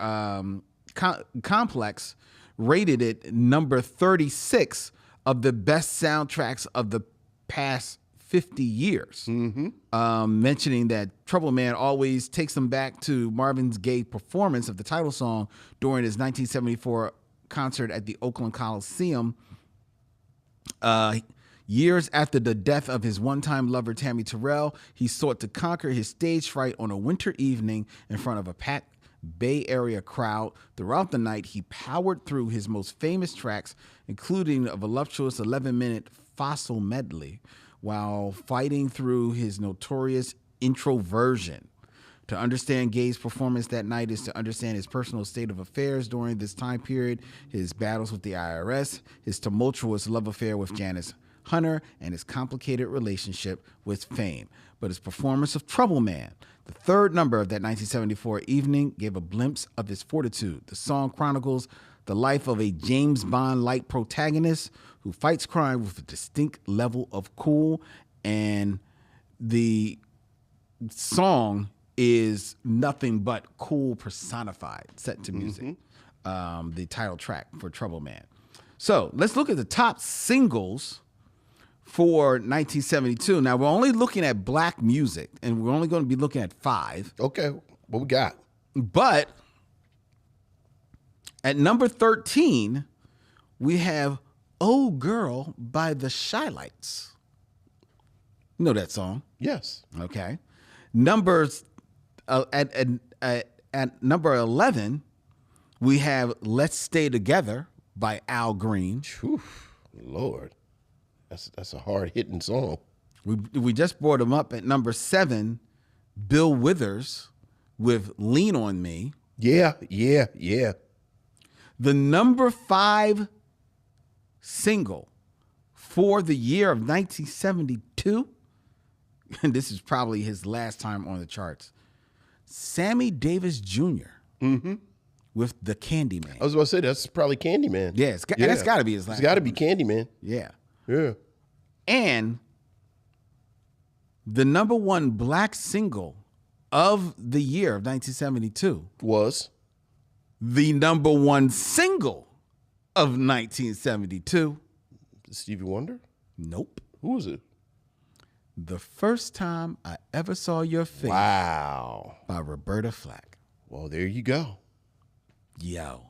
S1: Complex rated it number 36 of the best soundtracks of the past 50 years. Mm-hmm. Mentioning that Troubl Man always takes them back to Marvin Gaye's performance of the title song during his 1974 concert at the Oakland Coliseum. Years after the death of his one-time lover, Tammy Terrell, he sought to conquer his stage fright on a winter evening in front of a packed Bay Area crowd. Throughout the night, he powered through his most famous tracks, including a voluptuous 11-minute Fossil medley, while fighting through his notorious introversion. To understand Gaye's performance that night is to understand his personal state of affairs during this time period, his battles with the IRS, his tumultuous love affair with Janice Hunter, and his complicated relationship with fame. But his performance of Troubl Man, the third number of that 1974 evening, gave a glimpse of his fortitude. The song chronicles the life of a James Bond-like protagonist who fights crime with a distinct level of cool, and the song is nothing but cool personified, set to music. Mm-hmm. The title track for Troubl Man. So let's look at the top singles for 1972. Now, we're only looking at black music, and we're only going to be looking at 5.
S2: Okay, what we got?
S1: But at number 13, we have Oh Girl by the Shylights. You know that song?
S2: Yes.
S1: Okay. Numbers at number 11, we have Let's Stay Together by Al Green.
S2: Whew, Lord. That's a hard-hitting song.
S1: We just brought him up at number 7, Bill Withers with Lean on Me.
S2: Yeah.
S1: The number 5 single for the year of 1972, and this is probably his last time on the charts, Sammy Davis Jr. Mm-hmm. with The Candyman.
S2: I was about to say, that's probably Candyman.
S1: Yeah, that's got to be his last.
S2: It's got to be Candyman.
S1: Yeah.
S2: Yeah.
S1: And the number 1 black single of the year of 1972
S2: was
S1: the number 1 single of 1972.
S2: Stevie Wonder?
S1: Nope.
S2: Who was it?
S1: The First Time I Ever Saw Your Face.
S2: Wow.
S1: By Roberta Flack.
S2: Well, there you go.
S1: Yo.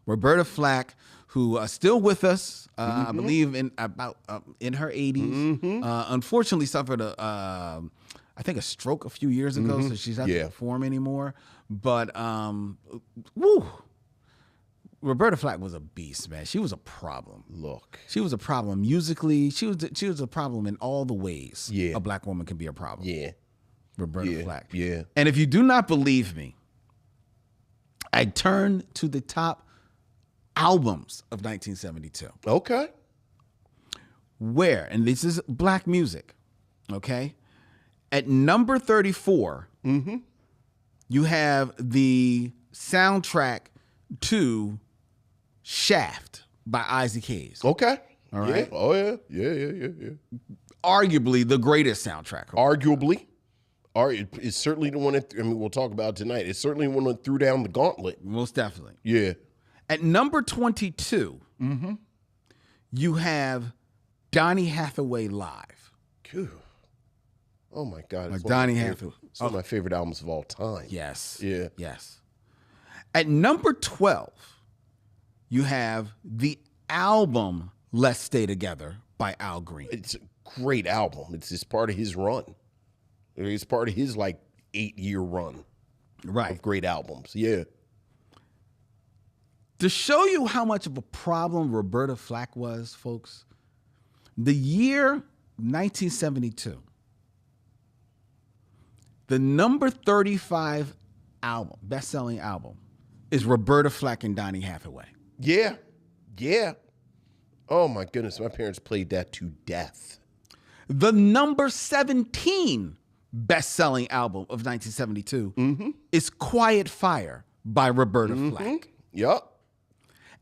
S1: Roberta Flack, who is still with us, I believe in her 80s. Mm-hmm. Unfortunately, suffered I think a stroke a few years ago, so she's not to perform anymore. But Roberta Flack was a beast, man. She was a problem.
S2: Look,
S1: she was a problem musically. She was a problem in all the ways a black woman can be a problem.
S2: Yeah,
S1: Roberta Flack.
S2: Yeah.
S1: And if you do not believe me, I turn to the top albums of 1972.
S2: Okay.
S1: Where, and this is black music, okay? At number 34, you have the soundtrack to Shaft by Isaac Hayes.
S2: Okay.
S1: All right.
S2: Yeah. Oh, yeah. Yeah.
S1: Arguably the greatest soundtrack.
S2: Arguably. It's certainly the one that, we'll talk about tonight. It's certainly the one that threw down the gauntlet.
S1: Most definitely.
S2: Yeah.
S1: At number 22, you have Donny Hathaway Live.
S2: Cool. Oh my God.
S1: Like Donny Hathaway.
S2: It's one of my favorite albums of all time.
S1: Yes.
S2: Yeah.
S1: Yes. At number 12, you have the album Let's Stay Together by Al Green.
S2: It's a great album. It's just part of his run. It's part of his like 8-year run of great albums. Yeah.
S1: To show you how much of a problem Roberta Flack was, folks, the year 1972, the number 35 album, best-selling album, is Roberta Flack and Donny Hathaway.
S2: Yeah. Yeah. Oh my goodness. My parents played that to death.
S1: The number 17 best-selling album of 1972 is Quiet Fire by Roberta Flack.
S2: Yup.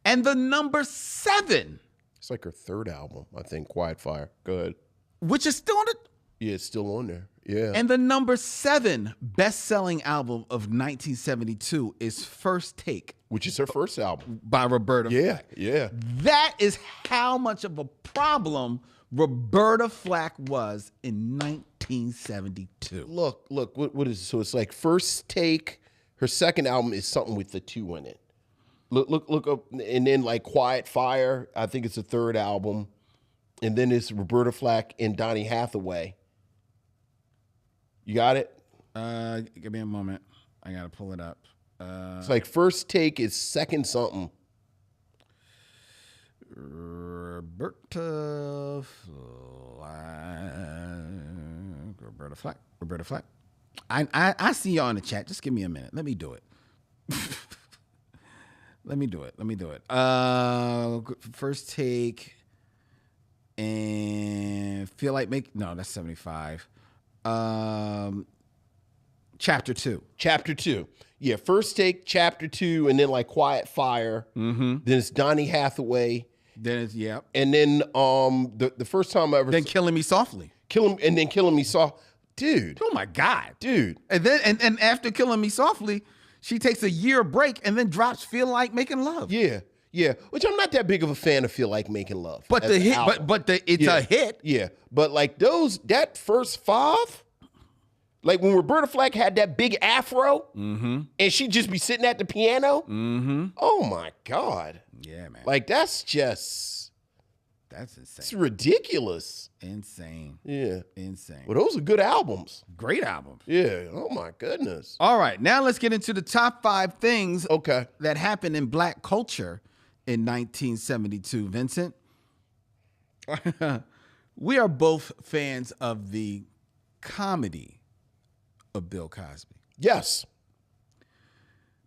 S1: And the number 7,
S2: It's like her third album, I think, Quiet Fire. Go ahead.
S1: which is still on the...
S2: Yeah, it's still on there. Yeah.
S1: And the number 7 best-selling album of 1972 is First Take
S2: Which is her first album.
S1: by Roberta Flack.
S2: Yeah.
S1: That is how much of a problem Roberta Flack was in 1972.
S2: Look, what is it? So it's like First Take. Her second album is something with the 2 in it. Look up, and then like Quiet Fire, I think it's the third album. And then it's Roberta Flack and Donny Hathaway. You got it?
S1: Give me a moment. I got to pull it up.
S2: It's like First Take is second something.
S1: Roberta Flack. I see y'all in the chat. Just give me a minute. Let me do it. Let me do it. First Take and Feel Like Make. No, that's 75. Chapter 2.
S2: Chapter 2. Yeah, First Take, Chapter 2, and then like Quiet Fire. Then it's Donny Hathaway.
S1: Then it's
S2: And then the first time I ever
S1: Then Killing Me Softly.
S2: Killing Me Soft. Dude.
S1: Oh my God.
S2: Dude.
S1: And then and after Killing Me Softly, she takes a year break and then drops Feel Like Making Love.
S2: Yeah. Which I'm not that big of a fan of Feel Like Making Love.
S1: But the hit, it's a hit.
S2: Yeah. But like that first 5, like when Roberta Flack had that big afro and she'd just be sitting at the piano. Oh my God.
S1: Yeah, man.
S2: Like that's
S1: insane.
S2: It's ridiculous.
S1: Insane.
S2: Yeah.
S1: Insane.
S2: Well, those are good albums.
S1: Great albums.
S2: Yeah. Oh my goodness.
S1: All right. Now let's get into the top 5 things
S2: Okay.
S1: that happened in black culture in 1972. Vincent, we are both fans of the comedy of Bill Cosby.
S2: Yes.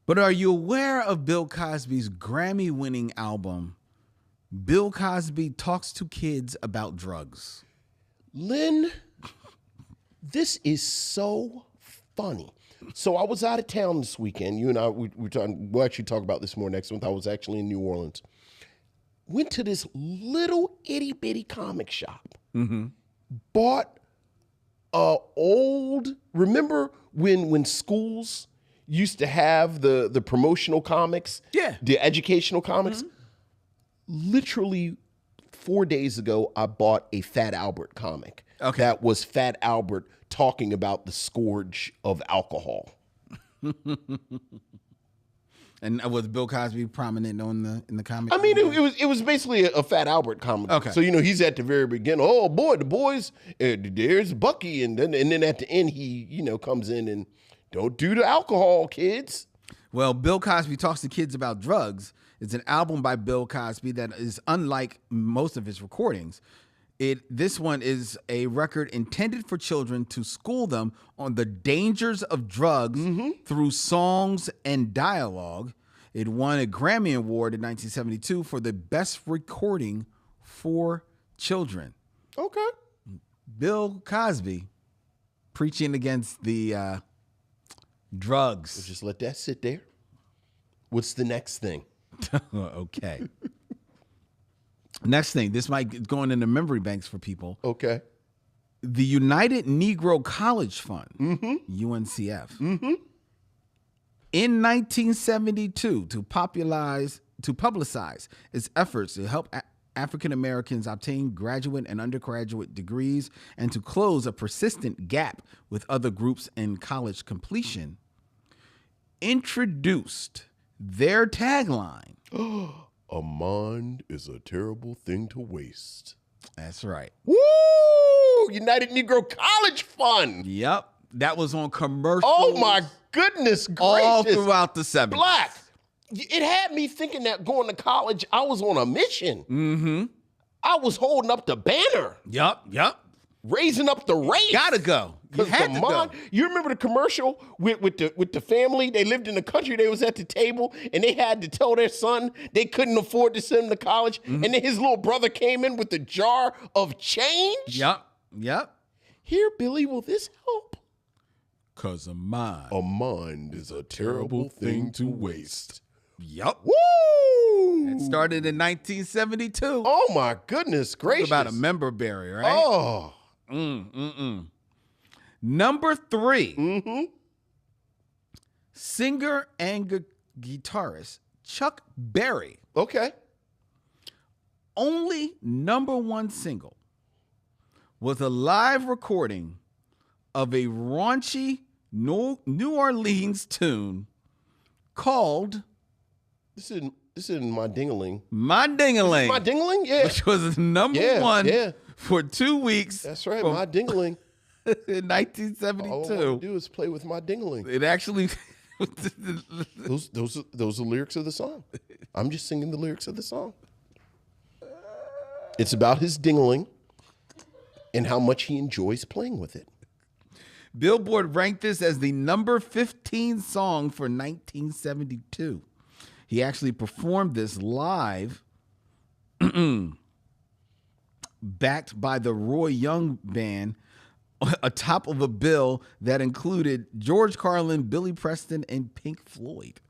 S1: But are you aware of Bill Cosby's Grammy-winning album, Bill Cosby Talks to Kids About Drugs?
S2: Lynn, this is so funny. So I was out of town this weekend. You and I, we'll actually talk about this more next month. I was actually in New Orleans. Went to this little itty bitty comic shop. Bought remember when schools used to have the promotional comics?
S1: Yeah.
S2: The educational comics? Literally 4 days ago, I bought a Fat Albert comic.
S1: Okay.
S2: That was Fat Albert talking about the scourge of alcohol.
S1: And was Bill Cosby prominent in the comic?
S2: I mean, it was basically a Fat Albert comic.
S1: Okay.
S2: So he's at the very beginning. Oh boy, the boys. There's Bucky, and then at the end he comes in and don't do the alcohol, kids.
S1: Well, Bill Cosby Talks to Kids About Drugs is an album by Bill Cosby that is unlike most of his recordings. This one is a record intended for children to school them on the dangers of drugs through songs and dialogue. It won a Grammy Award in 1972 for the best recording for children.
S2: Okay.
S1: Bill Cosby preaching against the drugs.
S2: Just let that sit there. What's the next thing?
S1: Okay. Next thing, this might go into memory banks for people.
S2: Okay.
S1: The United Negro College Fund, UNCF, in 1972 to publicize its efforts to help African Americans obtain graduate and undergraduate degrees and to close a persistent gap with other groups in college completion, introduced their tagline.
S2: A mind is a terrible thing to waste.
S1: That's right.
S2: Woo! United Negro College Fund.
S1: Yep. That was on commercials.
S2: Oh my goodness gracious.
S1: All throughout the 70s.
S2: Black. It had me thinking that going to college, I was on a mission.
S1: Mm-hmm.
S2: I was holding up the banner.
S1: Yep.
S2: Raising up the race.
S1: Gotta go. You had to go.
S2: You remember the commercial with the family? They lived in the country. They was at the table, and they had to tell their son they couldn't afford to send him to college. Mm-hmm. And then his little brother came in with a jar of change.
S1: Yep.
S2: Here, Billy, will this help?
S1: 'Cause a
S2: mind is a terrible thing to waste.
S1: Yep.
S2: Woo!
S1: It started in 1972.
S2: Oh my goodness gracious!
S1: Talk about a member berry, right?
S2: Oh.
S1: Number 3.
S2: Mm-hmm.
S1: Singer and guitarist Chuck Berry.
S2: Okay.
S1: Only number 1 single was a live recording of a raunchy New Orleans tune called
S2: This isn't My Ding-a-ling.
S1: My Ding-a-ling.
S2: My Ding-a-ling? Yeah.
S1: Which was number 1 for 2 weweeks.
S2: That's right, My Ding-a-ling.
S1: In 1972.
S2: All I want to do is play with My Ding-a-ling.
S1: It actually...
S2: Those are the lyrics of the song. I'm just singing the lyrics of the song. It's about his ding-a-ling and how much he enjoys playing with it.
S1: Billboard ranked this as the number 15 song for 1972. He actually performed this live, backed by the Roy Young Band, atop of a bill that included George Carlin, Billy Preston, and Pink Floyd.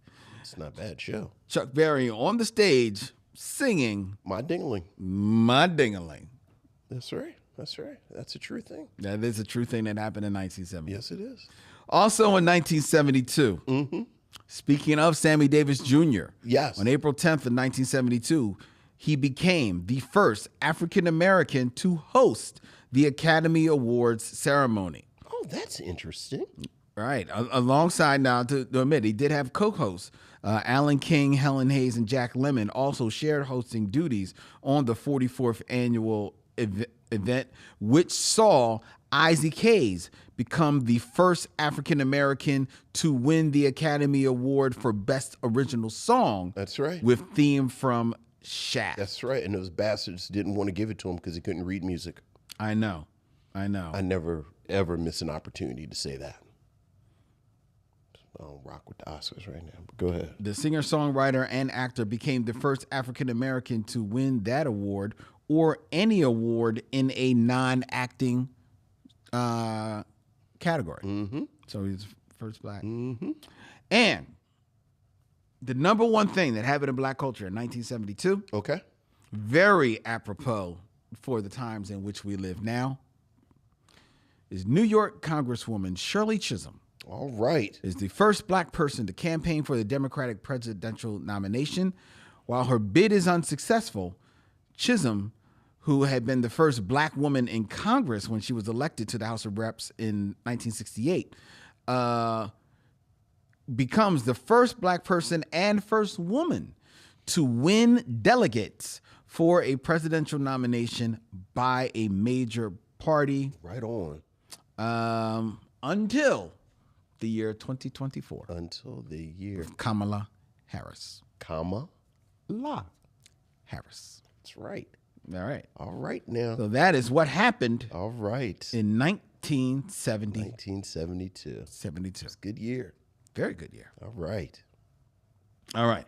S2: It's not a bad show.
S1: Chuck Berry on the stage singing
S2: My Ding-a-ling.
S1: My Ding-a-ling.
S2: That's right. That's a true thing.
S1: That is a true thing that happened in 1970.
S2: Yes, it is.
S1: Also in 1972, speaking of Sammy Davis Jr.,
S2: yes,
S1: on April 10th of 1972, he became the first African-American to host the Academy Awards ceremony.
S2: Oh, that's interesting.
S1: Right. Alongside, now, to admit, he did have co-hosts. Alan King, Helen Hayes, and Jack Lemmon also shared hosting duties on the 44th annual event, which saw Isaac Hayes become the first African-American to win the Academy Award for Best Original Song.
S2: That's right.
S1: With theme from Shaft.
S2: That's right. And those bastards didn't want to give it to him because he couldn't read music.
S1: I know.
S2: I never, ever miss an opportunity to say that. I don't rock with the Oscars right now, but go ahead.
S1: The singer-songwriter and actor became the first African-American to win that award or any award in a non-acting category.
S2: Mm-hmm.
S1: So he's first black.
S2: Mm-hmm.
S1: And the number 1 thing that happened in black culture in 1972,
S2: okay,
S1: very apropos for the times in which we live now, is New York Congresswoman Shirley Chisholm.
S2: All right.
S1: Is the first black person to campaign for the Democratic presidential nomination. While her bid is unsuccessful, Chisholm, who had been the first black woman in Congress when she was elected to the House of Reps in 1968, becomes the first black person and first woman to win delegates for a presidential nomination by a major party.
S2: Right on.
S1: Until the year 2024.
S2: Until the year.
S1: Kamala Harris.
S2: Kamala
S1: Harris.
S2: That's right.
S1: All right.
S2: All right now.
S1: So that is what happened.
S2: All right.
S1: In 1970.
S2: 1972.
S1: 72.
S2: It's a good year.
S1: Very good year.
S2: All right.
S1: All right.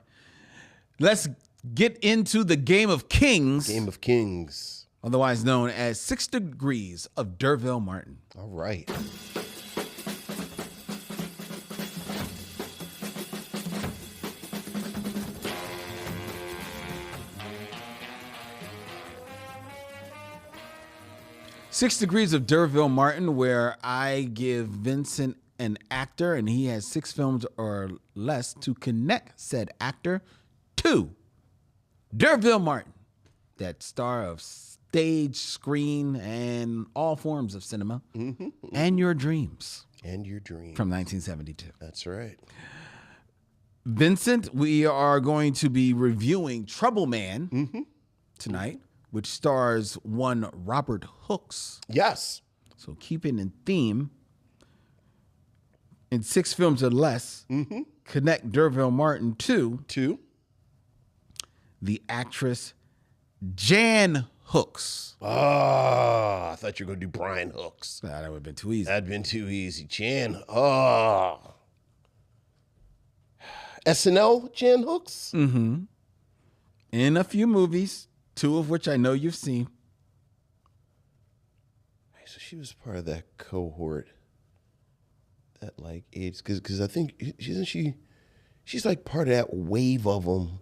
S1: Let's get into the Game of Kings.
S2: Game of Kings.
S1: Otherwise known as 6 Degrees of D'Urville Martin.
S2: All right.
S1: Six Degrees of D'Urville Martin, where I give Vincent an actor and he has 6 films or less to connect said actor to D'Urville Martin. that star of stage, screen, and all forms of cinema, and your dreams.
S2: And your dream.
S1: From 1972.
S2: That's right.
S1: Vincent, we are going to be reviewing Troubl Man tonight, which stars one Robert Hooks.
S2: Yes.
S1: So keeping in theme, in 6 films or less, connect Derville Martin to the actress Jan Hooks.
S2: Oh, I thought you were going to do Brian Hooks.
S1: That would have been too easy.
S2: That'd been too easy. Jan. Oh. SNL Jan Hooks?
S1: In a few movies, 2 of which I know you've seen.
S2: So she was part of that cohort that like age, because I think she's like part of that wave of them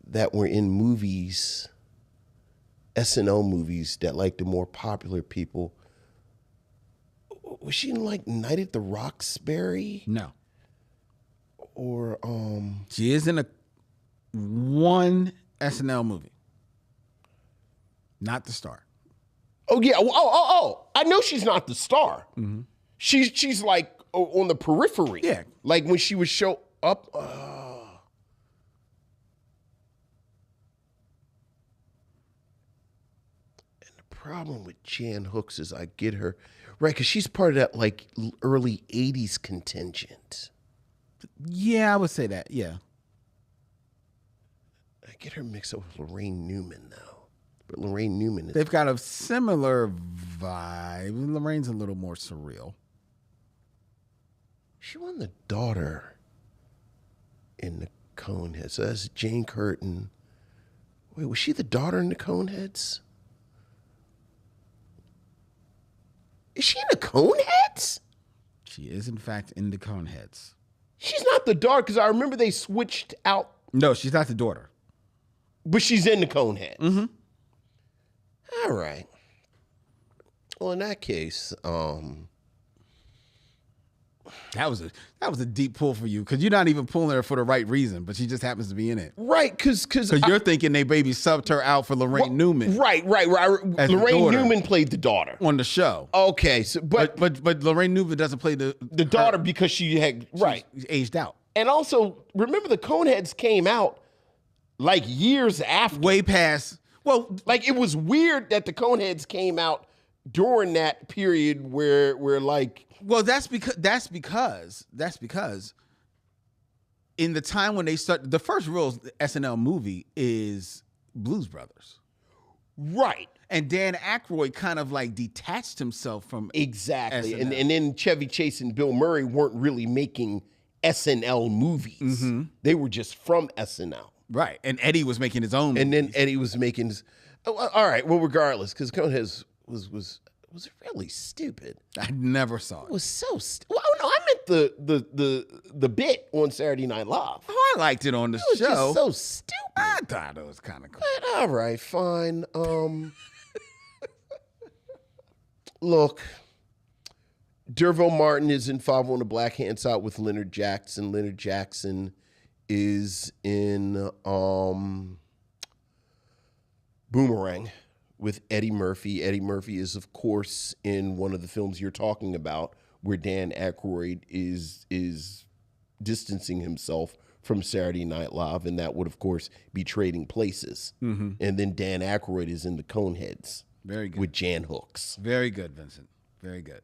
S2: that were in movies, SNL movies, that like the more popular people. Was she in like Night at the Roxbury?
S1: No.
S2: Or
S1: She is in one SNL movie. Not the star.
S2: Oh yeah. I know she's not the star. She's like on the periphery.
S1: Yeah.
S2: Like when she would show up. And the problem with Jan Hooks is I get her right because she's part of that like early '80s contingent.
S1: Yeah, I would say that. Yeah.
S2: I get her mixed up with Lorraine Newman now. But Lorraine Newman is...
S1: They've got a similar vibe. Lorraine's a little more surreal.
S2: She won the daughter in the Coneheads. So that's Jane Curtin. Wait, was she the daughter in the Coneheads? Is she in the Coneheads?
S1: She is, in fact, in the Coneheads.
S2: She's not the daughter because I remember they switched out.
S1: No, she's not the daughter.
S2: But she's in the Coneheads. All right. Well, in that case,
S1: that was a deep pull for you because you're not even pulling her for the right reason, but she just happens to be in it.
S2: Right, because
S1: you're thinking they baby subbed her out for Lorraine Newman.
S2: Right. Lorraine Newman played the daughter
S1: on the show.
S2: Okay, so but
S1: Lorraine Newman doesn't play the
S2: daughter because she had
S1: she's aged out.
S2: And also, remember the Coneheads came out like years after.
S1: Way past. Well,
S2: like it was weird that the Coneheads came out during that period where like.
S1: Well, that's because in the time when they started, the first real SNL movie is Blues Brothers.
S2: Right.
S1: And Dan Aykroyd kind of like detached himself from
S2: exactly.
S1: SNL.
S2: And then Chevy Chase and Bill Murray weren't really making SNL movies. They were just from SNL.
S1: Right. And Eddie was making his own
S2: and
S1: movies.
S2: then Eddie was making his, all right, well, regardless, because Coneheads was really stupid.
S1: I never saw it.
S2: It was so stupid. Well, no, I meant the bit on Saturday Night Live.
S1: Oh, I liked it on the show.
S2: It was just so stupid.
S1: I thought it was kind of cool.
S2: But all right, fine. Look, Derville Martin is in 5 on the Black Hands Out with Leonard Jackson. Leonard Jackson is in Boomerang with Eddie Murphy. Eddie Murphy is, of course, in one of the films you're talking about, where Dan Aykroyd is distancing himself from Saturday Night Live, and that would, of course, be Trading Places. And then Dan Aykroyd is in the Coneheads.
S1: Very good.
S2: With Jan Hooks.
S1: Very good, Vincent. Very good.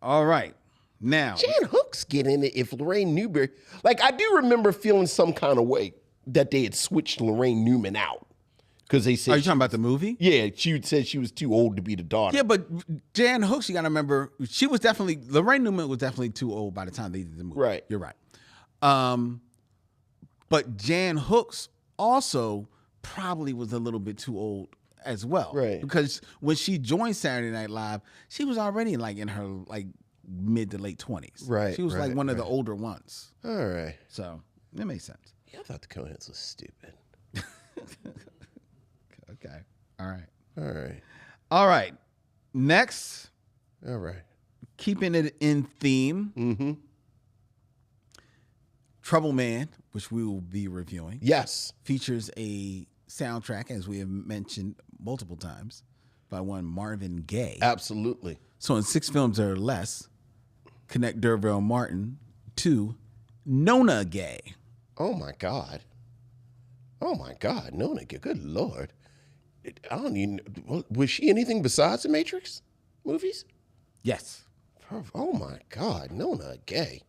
S1: All right. Now,
S2: Jan Hooks get in it if Lorraine Newberry. Like, I do remember feeling some kind of way that they had switched Lorraine Newman out. Because they said.
S1: Are you talking about the movie?
S2: Yeah, she said she was too old to be the daughter.
S1: Yeah, but Jan Hooks, you got to remember, she was definitely, Lorraine Newman was definitely too old by the time they did the movie.
S2: Right.
S1: You're right. But Jan Hooks also probably was a little bit too old as well.
S2: Right.
S1: Because when she joined Saturday Night Live, she was already like in her like mid to late 20s.
S2: Right.
S1: She was like one of the older ones.
S2: All right.
S1: So it makes sense.
S2: Yeah, I thought the Coneheads was stupid.
S1: Okay. All right.
S2: All right.
S1: All right. Next.
S2: All right.
S1: Keeping it in theme. Troubl Man, which we will be reviewing.
S2: Yes.
S1: Features a soundtrack, as we have mentioned multiple times, by one Marvin Gaye.
S2: Absolutely.
S1: So in 6 films or less, connect D'Urville Martin to Nona Gaye.
S2: Oh my God. Nona Gaye. Good Lord. I don't even. Was she anything besides the Matrix movies?
S1: Yes.
S2: Oh my God. Nona Gaye.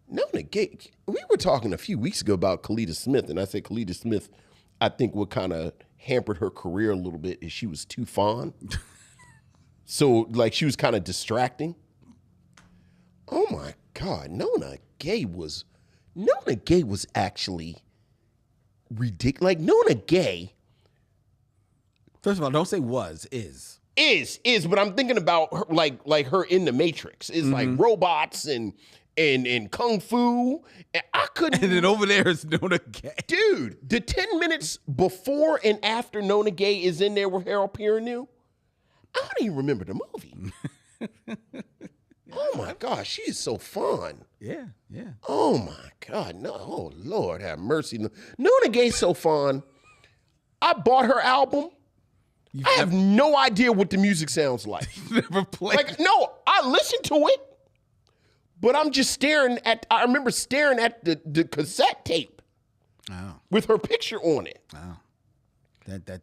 S2: Nona Gaye. We were talking a few weeks ago about Kalita Smith, and I said Kalita Smith, I think what kind of hampered her career a little bit is she was too fond. So, like, she was kind of distracting. Oh my God, Nona Gaye was actually ridiculous. Like, Nona Gaye.
S1: First of all, don't say was, is.
S2: Is, but I'm thinking about her, like her in the Matrix. It's like robots and kung fu. And I couldn't.
S1: And then over there is Nona Gaye.
S2: Dude, the 10 minutes before and after Nona Gaye is in there with Harold Perrineau, I don't even remember the movie. Oh my gosh, she is so fun.
S1: Yeah.
S2: Oh my God, no, oh Lord have mercy. Nona Gaye's so fun. I bought her album. I have no idea what the music sounds like.
S1: Never played.
S2: Like, no, I listened to it, but I'm just I remember staring at the cassette tape with her picture on it.
S1: Wow.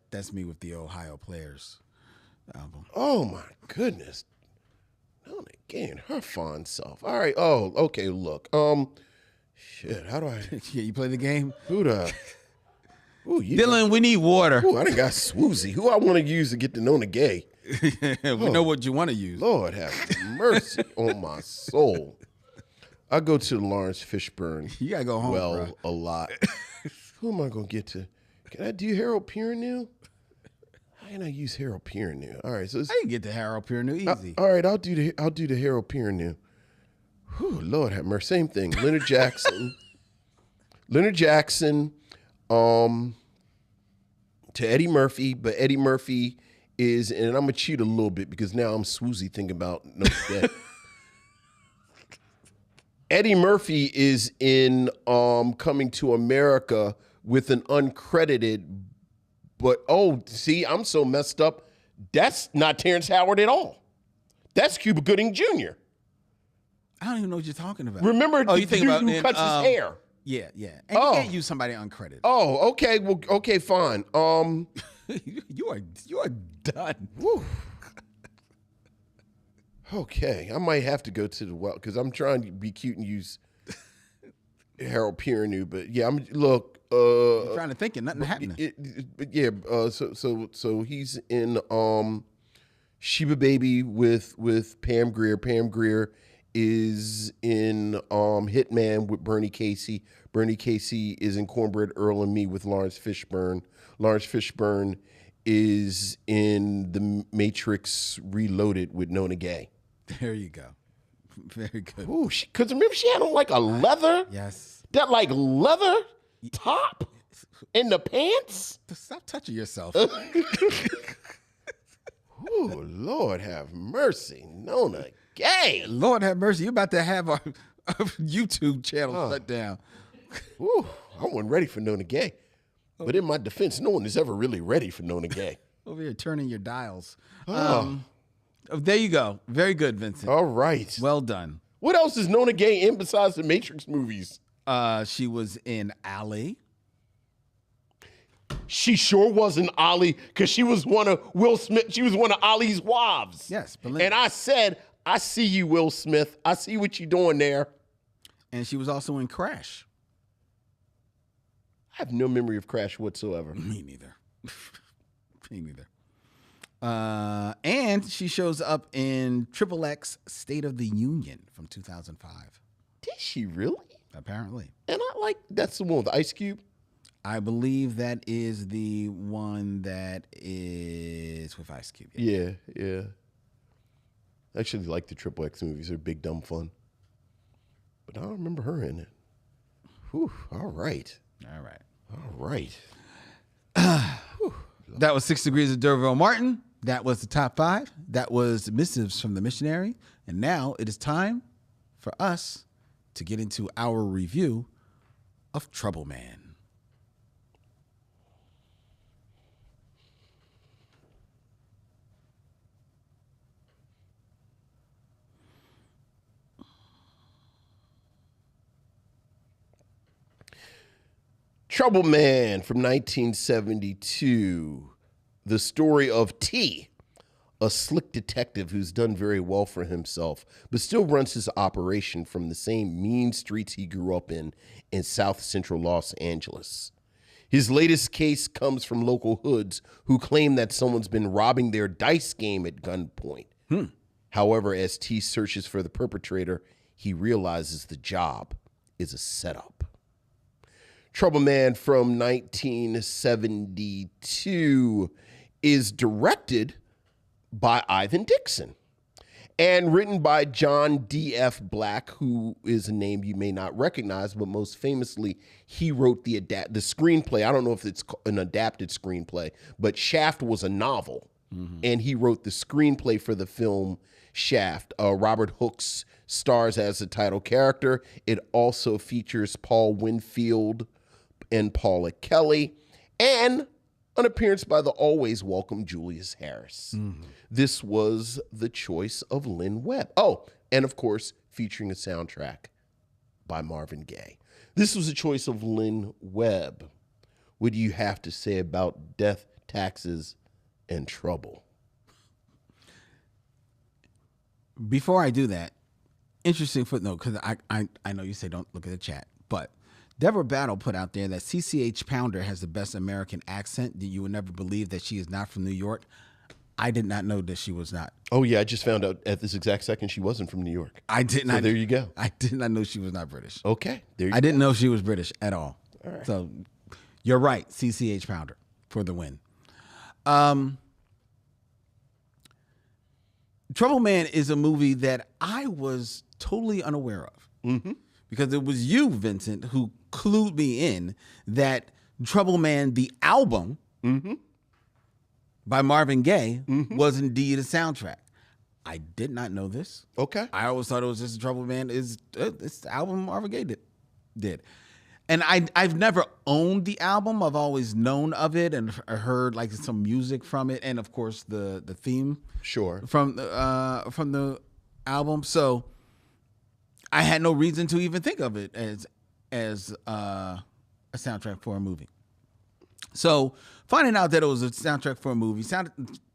S1: That's me with the Ohio Players album.
S2: Oh my goodness. Nona Gaye and her fond self. All right. Oh, okay, look. Shit, how do I
S1: Yeah, you play the game?
S2: Dylan,
S1: we need water.
S2: Ooh, I done got swoozy. Who I want to use to get to Nona Gaye?
S1: We know what you want to use.
S2: Lord have mercy on my soul. I go to the Lawrence Fishburne.
S1: You gotta go home, bro.
S2: A lot. Who am I gonna get to? Can I do Harold Perrineau? How can I use Harold Perrineau? All right, so
S1: I can get to Harold Perrineau easy.
S2: All right, I'll do the Harold Perrineau. Whew, Lord have mercy. Same thing. Leonard Jackson. To Eddie Murphy, but Eddie Murphy is, and I'm gonna cheat a little bit because now I'm swoozy thinking about no death. Eddie Murphy is in Coming to America with an uncredited, but see, I'm so messed up. That's not Terrence Howard at all. That's Cuba Gooding Jr.
S1: I don't even know what you're talking about.
S2: Remember the dude who cuts his hair?
S1: Yeah. And you can't use somebody uncredited.
S2: Oh, okay. Well, okay, fine.
S1: You are done.
S2: Whew. Okay, I might have to go to the well because I'm trying to be cute and use Harold Perrineau, but yeah, I'm
S1: You're trying to think and nothing happening.
S2: So he's in Sheba Baby with Pam Grier. Pam Grier is in Hitman with Bernie Casey. Bernie Casey is in Cornbread Earl and Me with Lawrence Fishburne. Lawrence Fishburne is in The Matrix Reloaded with Nona Gaye.
S1: There you go. Very good.
S2: Ooh, because remember she had on like a leather?
S1: Yes.
S2: That like leather top in the pants?
S1: Stop touching yourself.
S2: Ooh, Lord have mercy. Nona Gaye.
S1: Lord have mercy. You're about to have our YouTube channel shut down.
S2: Ooh, I wasn't ready for Nona Gaye. But in my defense, no one is ever really ready for Nona Gaye.
S1: Over here turning your dials. There you go. Very good, Vincent.
S2: All right.
S1: Well done.
S2: What else is Nona Gaye in besides the Matrix movies?
S1: She was in Ali.
S2: She sure was an Ali because she was one of Will Smith. She was one of Ali's wives.
S1: Yes.
S2: And I said, I see you, Will Smith. I see what you're doing there.
S1: And she was also in Crash.
S2: I have no memory of Crash whatsoever.
S1: Me neither. Me neither. And she shows up in XXX State of the Union from 2005.
S2: Did she really?
S1: Apparently.
S2: And that's the one with Ice Cube?
S1: I believe that is the one that is with Ice Cube.
S2: Yeah. I actually like the XXX movies. They're big, dumb fun. But I don't remember her in it. Whew, all right.
S1: That was 6 Degrees of D'Urville Martin. That was the top 5. That was Missives from the Missionary. And now it is time for us to get into our review of Troubl Man.
S2: Troubl Man from 1972. The story of T, a slick detective who's done very well for himself, but still runs his operation from the same mean streets he grew up in South Central Los Angeles. His latest case comes from local hoods who claim that someone's been robbing their dice game at gunpoint. However, as T searches for the perpetrator, he realizes the job is a setup. Troubl Man from 1972 is directed by Ivan Dixon and written by John D.F. Black, who is a name you may not recognize, but most famously, he wrote the screenplay. I don't know if it's an adapted screenplay, but Shaft was a novel, and he wrote the screenplay for the film Shaft. Robert Hooks stars as the title character. It also features Paul Winfield and Paula Kelly, and an appearance by the always welcome Julius Harris. This was the choice of Lynn Webb. Oh, and of course, featuring a soundtrack by Marvin Gaye. This was a choice of Lynn Webb. What do you have to say about Death, Taxes, and Trouble?
S1: Before I do that, interesting footnote, because I know you say don't look at the chat, but Deborah Battle put out there that CCH Pounder has the best American accent. That you would never believe that she is not from New York. I did not know that she was not.
S2: Oh, yeah, I just found out at this exact second she wasn't from New York.
S1: I did not.
S2: So there you go.
S1: I did not know she was not British.
S2: Okay, there you go.
S1: I didn't know she was British at all.
S2: All right.
S1: So you're right, CCH Pounder for the win. Troubl Man is a movie that I was totally unaware of. Because it was you, Vincent, who clued me in that Troubl Man, the album by Marvin Gaye, was indeed a soundtrack. I did not know this.
S2: Okay.
S1: I always thought it was just Troubl Man it's the album Marvin Gaye did. And I've never owned the album. I've always known of it and heard like some music from it, and of course the theme from the album. So I had no reason to even think of it as a soundtrack for a movie. So finding out that it was a soundtrack for a movie,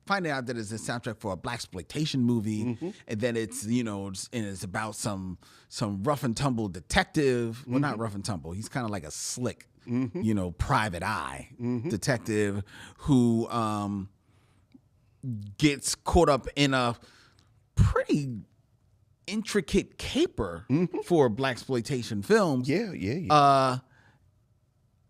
S1: finding out that it's a soundtrack for a blaxploitation movie, and that it's it's about some rough and tumble detective. Well, not rough and tumble. He's kind of like a slick, private eye detective who gets caught up in a pretty intricate caper for blaxploitation films.
S2: Yeah.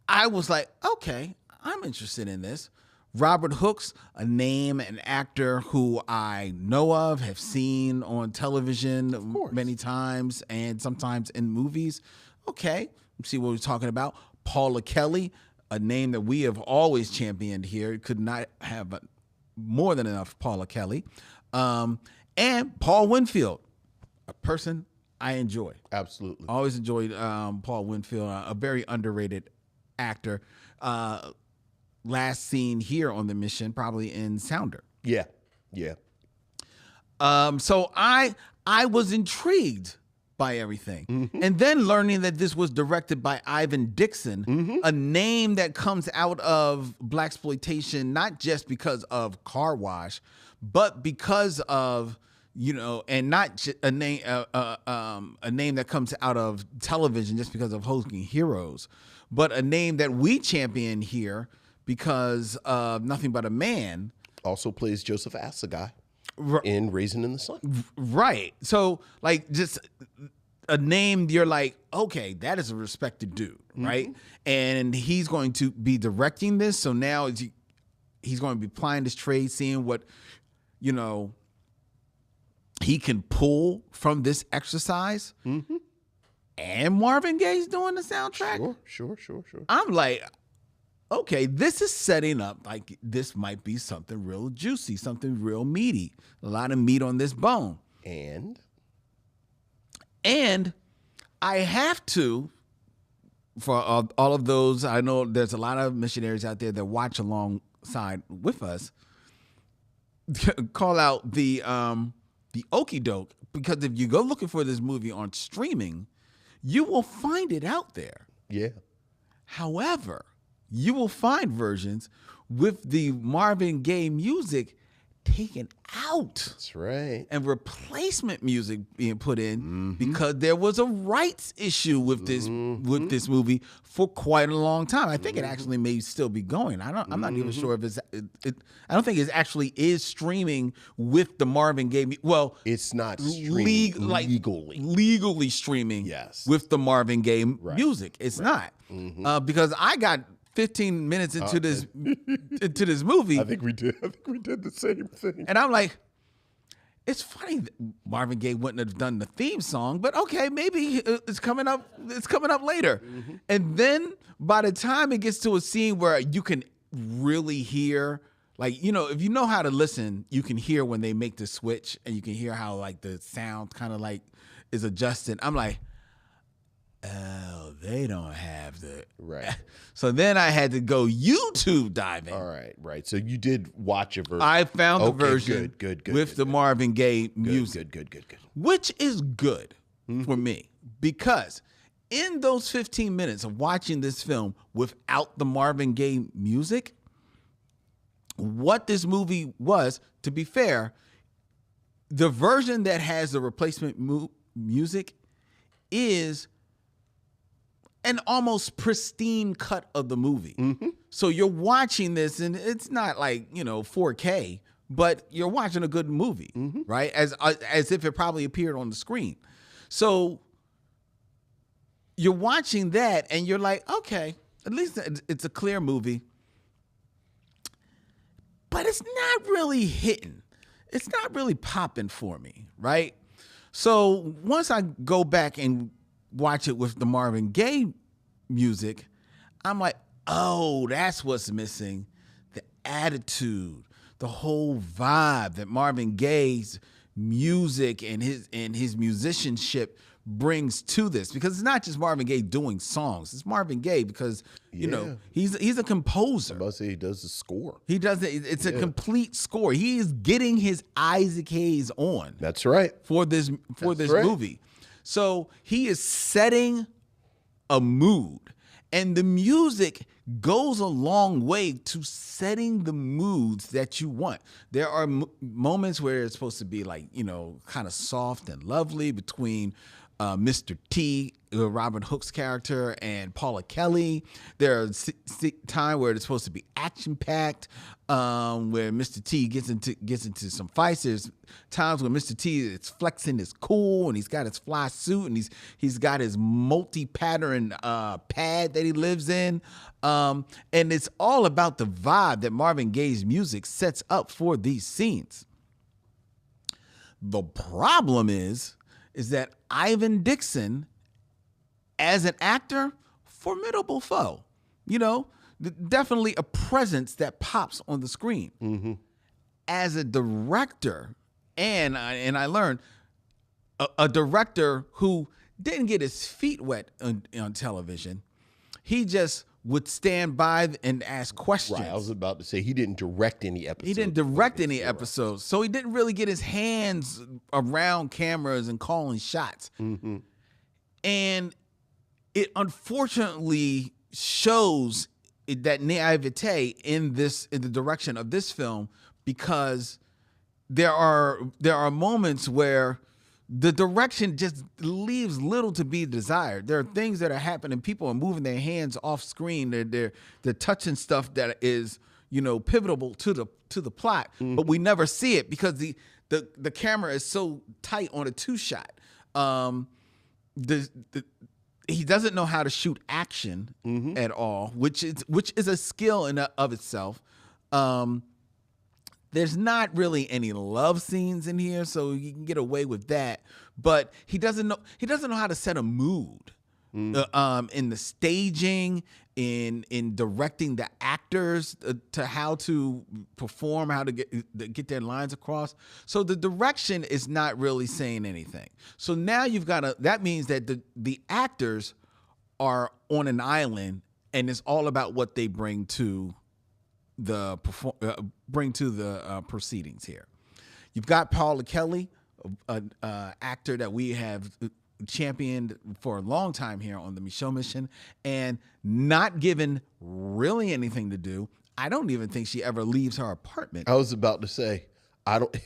S1: I was like, okay, I'm interested in this. Robert Hooks, a name, an actor who I know of, have seen on television many times and sometimes in movies. Okay, let's see what we're talking about. Paula Kelly, a name that we have always championed here. Could not have more than enough Paula Kelly. And Paul Winfield, a person I enjoy.
S2: Absolutely.
S1: Always enjoyed Paul Winfield, a very underrated actor. Last seen here on the mission, probably in Sounder.
S2: Yeah.
S1: So I was intrigued by everything. And then learning that this was directed by Ivan Dixon, a name that comes out of blaxploitation, not just because of Car Wash, but because of, and not a name that comes out of television just because of Hosting Heroes, but a name that we champion here because of Nothing But a Man.
S2: Also plays Joseph Assegai in Raisin in the Sun.
S1: Right. So, like, just a name you're like, okay, that is a respected dude, right? And he's going to be directing this. So now he's going to be applying his trade, seeing what, he can pull from this exercise. And Marvin Gaye's doing the soundtrack.
S2: Sure.
S1: I'm like, okay, this is setting up like this might be something real juicy, something real meaty, a lot of meat on this bone.
S2: And
S1: I have to, for all of those, I know there's a lot of missionaries out there that watch alongside with us, call out the okie doke, because if you go looking for this movie on streaming, you will find it out there.
S2: yeah.
S1: However, you will find versions with the Marvin Gaye music taken out.
S2: That's right.
S1: And replacement music being put in because there was a rights issue with this movie for quite a long time. I think it actually may still be going. I'm not even sure if it's. I don't think it actually is streaming with the Marvin Gaye. Well,
S2: it's not streaming
S1: legally streaming.
S2: Yes.
S1: With the Marvin Gaye music, it's not because I got 15 minutes into this movie.
S2: I think we did the same thing.
S1: And I'm like, it's funny that Marvin Gaye wouldn't have done the theme song, but okay, maybe it's coming up. It's coming up later. And then by the time it gets to a scene where you can really hear, like, you know, if you know how to listen, you can hear when they make the switch, and you can hear how like the sound kind of like is adjusted. I'm like, oh, they don't have the
S2: right.
S1: So then I had to go YouTube diving.
S2: All right, right. So you did watch a version.
S1: I found the version with the Marvin Gaye music.
S2: Good.
S1: Which is good for me, because in those 15 minutes of watching this film without the Marvin Gaye music, what this movie was, to be fair, the version that has the replacement music is an almost pristine cut of the movie. So you're watching this, and it's not like, you know, 4K, but you're watching a good movie, right? As if it probably appeared on the screen. So you're watching that, and you're like, okay, at least it's a clear movie, but it's not really hitting. It's not really popping for me, right? So once I go back and watch it with the Marvin Gaye music, I'm like, oh, that's what's missing. The attitude, the whole vibe that Marvin Gaye's music and his musicianship brings to this. Because it's not just Marvin Gaye doing songs. It's Marvin Gaye because, you know, he's a composer.
S2: I'm about to say he does the score.
S1: He does it. It's a complete score. He is getting his Isaac Hayes on.
S2: That's right.
S1: For this movie. So he is setting a mood, and the music goes a long way to setting the moods that you want. There are moments where it's supposed to be like, you know, kind of soft and lovely between Mr. T, Robin Hook's character, and Paula Kelly. There are times where it's supposed to be action-packed, where Mr. T gets into some fights. There's times when Mr. T is flexing his cool, and he's got his fly suit, and he's got his multi-pattern pad that he lives in. And it's all about the vibe that Marvin Gaye's music sets up for these scenes. The problem is that Ivan Dixon, as an actor, formidable foe. You know, definitely a presence that pops on the screen. As a director, and I learned, a director who didn't get his feet wet on television. He just would stand by and ask questions.
S2: Right, I was about to say he didn't direct any episodes.
S1: He didn't direct any episodes, so he didn't really get his hands around cameras and calling shots. And it unfortunately shows that naivete in the direction of this film, because there are moments where the direction just leaves little to be desired. There are things that are happening. People are moving their hands off screen. They're touching stuff that is, you know, pivotal to the plot, but we never see it because the camera is so tight on a two shot. He doesn't know how to shoot action at all, which is a skill in of itself. There's not really any love scenes in here, so you can get away with that. But he doesn't know how to set a mood in the staging, in directing the actors to how to perform, how to get their lines across. So the direction is not really saying anything. So now that means that the actors are on an island, and it's all about what they bring to the proceedings here. You've got Paula Kelly, an actor that we have championed for a long time here on the Micheaux Mission, and not given really anything to do. I don't even think she ever leaves her apartment.
S2: I was about to say, I don't.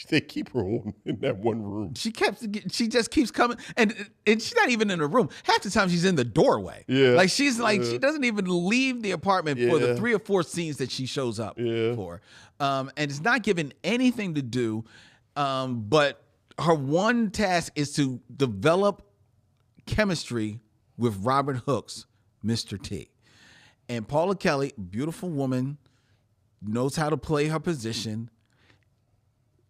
S2: They keep her in that one room.
S1: She just keeps coming, and she's not even in the room. Half the time she's in the doorway.
S2: Yeah,
S1: like she's like she doesn't even leave the apartment for the 3 or 4 scenes that she shows up for, and it's not given anything to do. But her one task is to develop chemistry with Robert Hooks, Mr. T. And Paula Kelly, beautiful woman, knows how to play her position,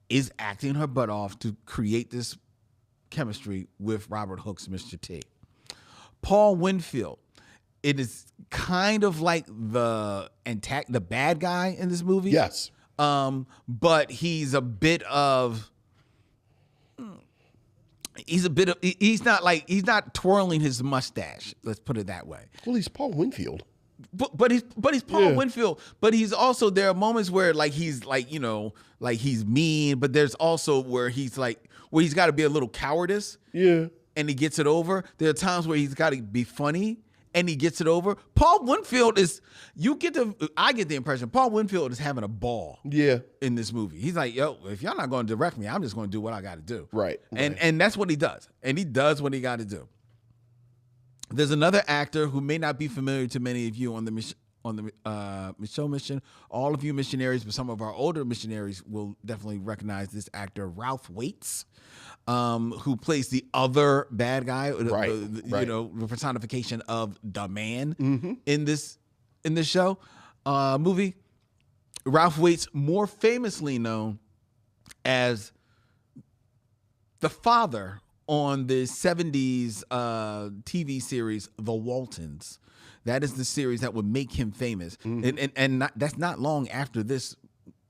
S1: is acting her butt off to create this chemistry with Robert Hooks, Mr. T. Paul Winfield, it is kind of like the bad guy in this movie.
S2: Yes.
S1: But he's not twirling his mustache. Let's put it that way.
S2: Well, he's Paul Winfield.
S1: But he's Paul Winfield. But he's also, there are moments where he's he's mean, but there's also where he's got to be a little cowardice.
S2: Yeah.
S1: And he gets it over. There are times where he's got to be funny and he gets it over. Paul Winfield I get the impression Paul Winfield is having a ball.
S2: Yeah.
S1: In this movie. He's like, yo, if y'all not going to direct me, I'm just going to do what I got to do.
S2: Right.
S1: And that's what he does. And he does what he got to do. There's another actor who may not be familiar to many of you on the Micheaux Mission. All of you missionaries, but some of our older missionaries will definitely recognize this actor, Ralph Waits, who plays the other bad guy, the personification of the man in this show movie. Ralph Waits, more famously known as the father on the 70s TV series The Waltons. That is the series that would make him famous. And that's not long after this.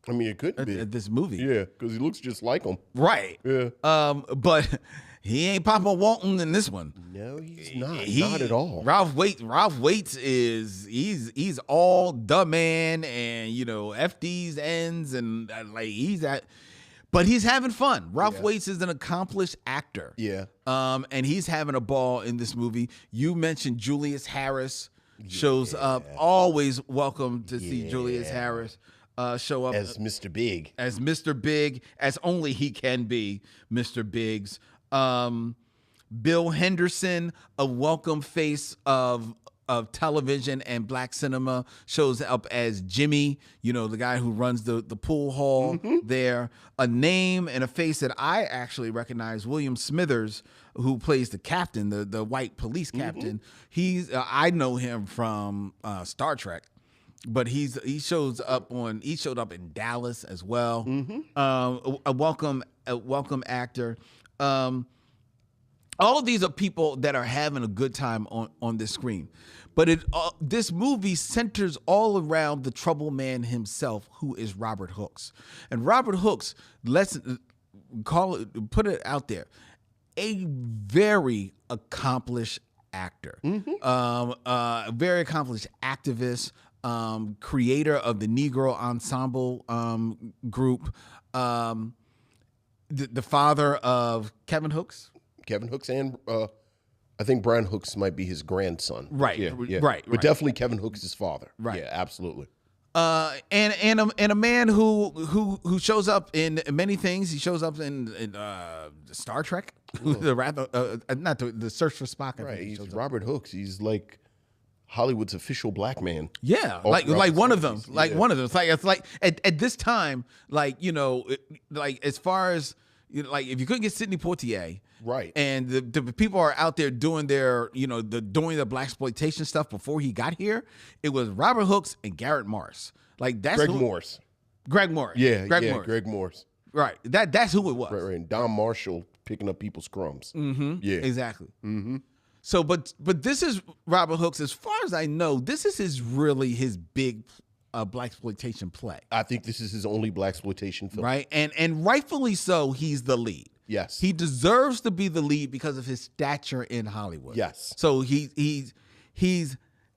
S2: I mean, it could be.
S1: This movie.
S2: Yeah, because he looks just like him.
S1: Right.
S2: Yeah.
S1: But he ain't Papa Walton in this one.
S2: No, he's not. Not at all.
S1: Ralph Waits he's all the man, and F these ends, and he's at. But he's having fun. Ralph Waits is an accomplished actor.
S2: Yeah.
S1: And he's having a ball in this movie. You mentioned Julius Harris shows up. Always welcome to see Julius Harris show up.
S2: As Mr. Big.
S1: As Mr. Big, as only he can be, Mr. Biggs. Bill Henderson, a welcome face of television and black cinema, shows up as Jimmy, the guy who runs the pool hall there. A name and a face that I actually recognize, William Smithers, who plays the captain, the white police captain. I know him from Star Trek, but he showed up in Dallas as well. A welcome actor. All of these are people that are having a good time on this screen. But this movie centers all around the Troubl Man himself, who is Robert Hooks. And Robert Hooks, put it out there, a very accomplished actor, very accomplished activist, creator of the Negro Ensemble group, the father of Kevin Hooks.
S2: Kevin Hooks and I think Brian Hooks might be his grandson.
S1: Right.
S2: Yeah.
S1: Right.
S2: But definitely Kevin Hooks' father.
S1: Right.
S2: Yeah, absolutely.
S1: And a man who shows up in many things. He shows up in Star Trek, not the Search for Spock.
S2: Right. He's Robert Hooks. He's like Hollywood's official black man.
S1: Yeah, like one of them. One of them. It's like at this time, as far as if you couldn't get Sidney Poitier.
S2: Right.
S1: And the people are out there doing doing the blaxploitation stuff before he got here. It was Robert Hooks and Garrett Morris. That's
S2: Greg Morris.
S1: Greg Morris.
S2: Yeah, Greg Morris.
S1: Right. That's who it was.
S2: Right. And Don Marshall picking up people's crumbs. Mm-hmm. Yeah.
S1: Exactly. Mm-hmm. So, but this is Robert Hooks. As far as I know, this is really his big blaxploitation play.
S2: I think this is his only blaxploitation film.
S1: Right. And rightfully so, he's the lead.
S2: Yes.
S1: He deserves to be the lead because of his stature in Hollywood.
S2: Yes.
S1: So he's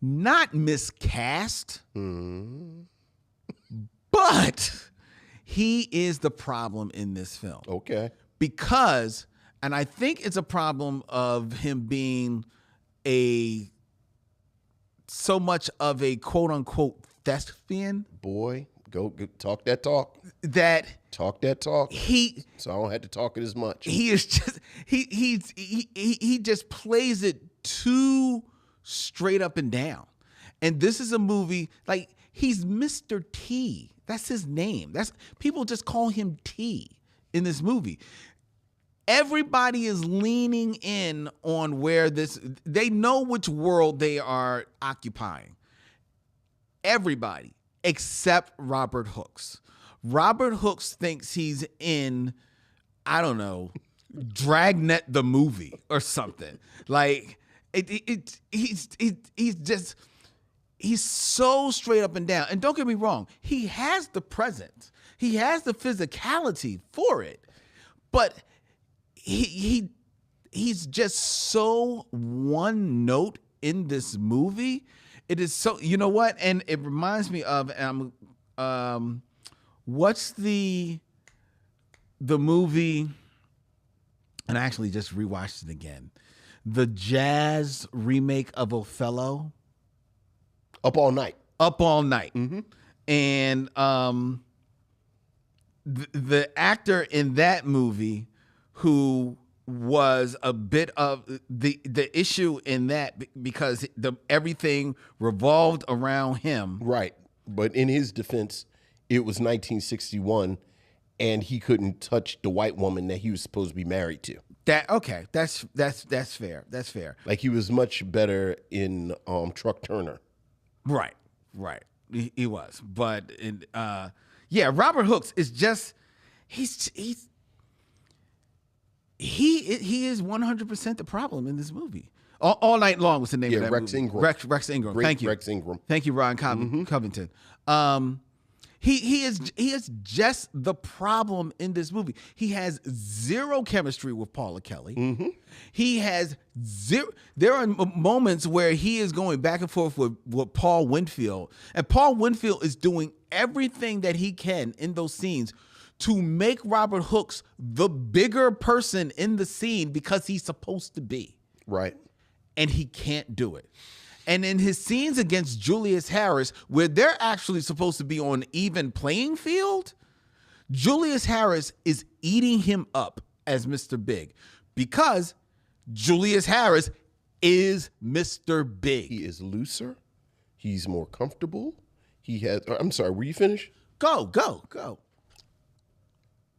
S1: not miscast, but he is the problem in this film.
S2: Okay.
S1: Because And I think it's a problem of him being so much of a quote unquote thespian.
S2: Boy, go talk that talk.
S1: Talk
S2: that talk.
S1: So
S2: I don't have to talk it as much.
S1: He is just he just plays it too straight up and down. And this is a movie like he's Mr. T. That's his name. People just call him T in this movie. Everybody is leaning in on where they know which world they are occupying. Everybody except Robert Hooks. Robert Hooks thinks he's in, I don't know, Dragnet the movie or something. Like he's so straight up and down. And don't get me wrong, he has the presence, he has the physicality for it, but he's just so one note in this movie. It is so, you know what? And it reminds me of what's the movie? And I actually just rewatched it again. The jazz remake of Othello.
S2: Up All Night.
S1: Up All Night.
S2: Mm-hmm.
S1: And the actor in that movie who was a bit of the issue in that because everything revolved around him.
S2: Right. But in his defense, it was 1961 and he couldn't touch the white woman that he was supposed to be married to.
S1: That's fair. That's fair.
S2: Like he was much better in Truck Turner.
S1: Right. He was. But Robert Hooks is just he is 100% the problem in this movie. All Night Long was the name of that
S2: Rex
S1: movie.
S2: Ingram.
S1: Rex Ingram.
S2: Great
S1: Thank you.
S2: Rex Ingram.
S1: Thank you, Ron Covington. He is just the problem in this movie. He has zero chemistry with Paula Kelly.
S2: Mm-hmm.
S1: He has zero. There are moments where he is going back and forth with Paul Winfield, and Paul Winfield is doing everything that he can in those scenes to make Robert Hooks the bigger person in the scene because he's supposed to be.
S2: Right.
S1: And he can't do it. And in his scenes against Julius Harris, where they're actually supposed to be on even playing field, Julius Harris is eating him up as Mr. Big because Julius Harris is Mr. Big.
S2: He is looser. He's more comfortable. He has, I'm sorry, were you finished?
S1: Go.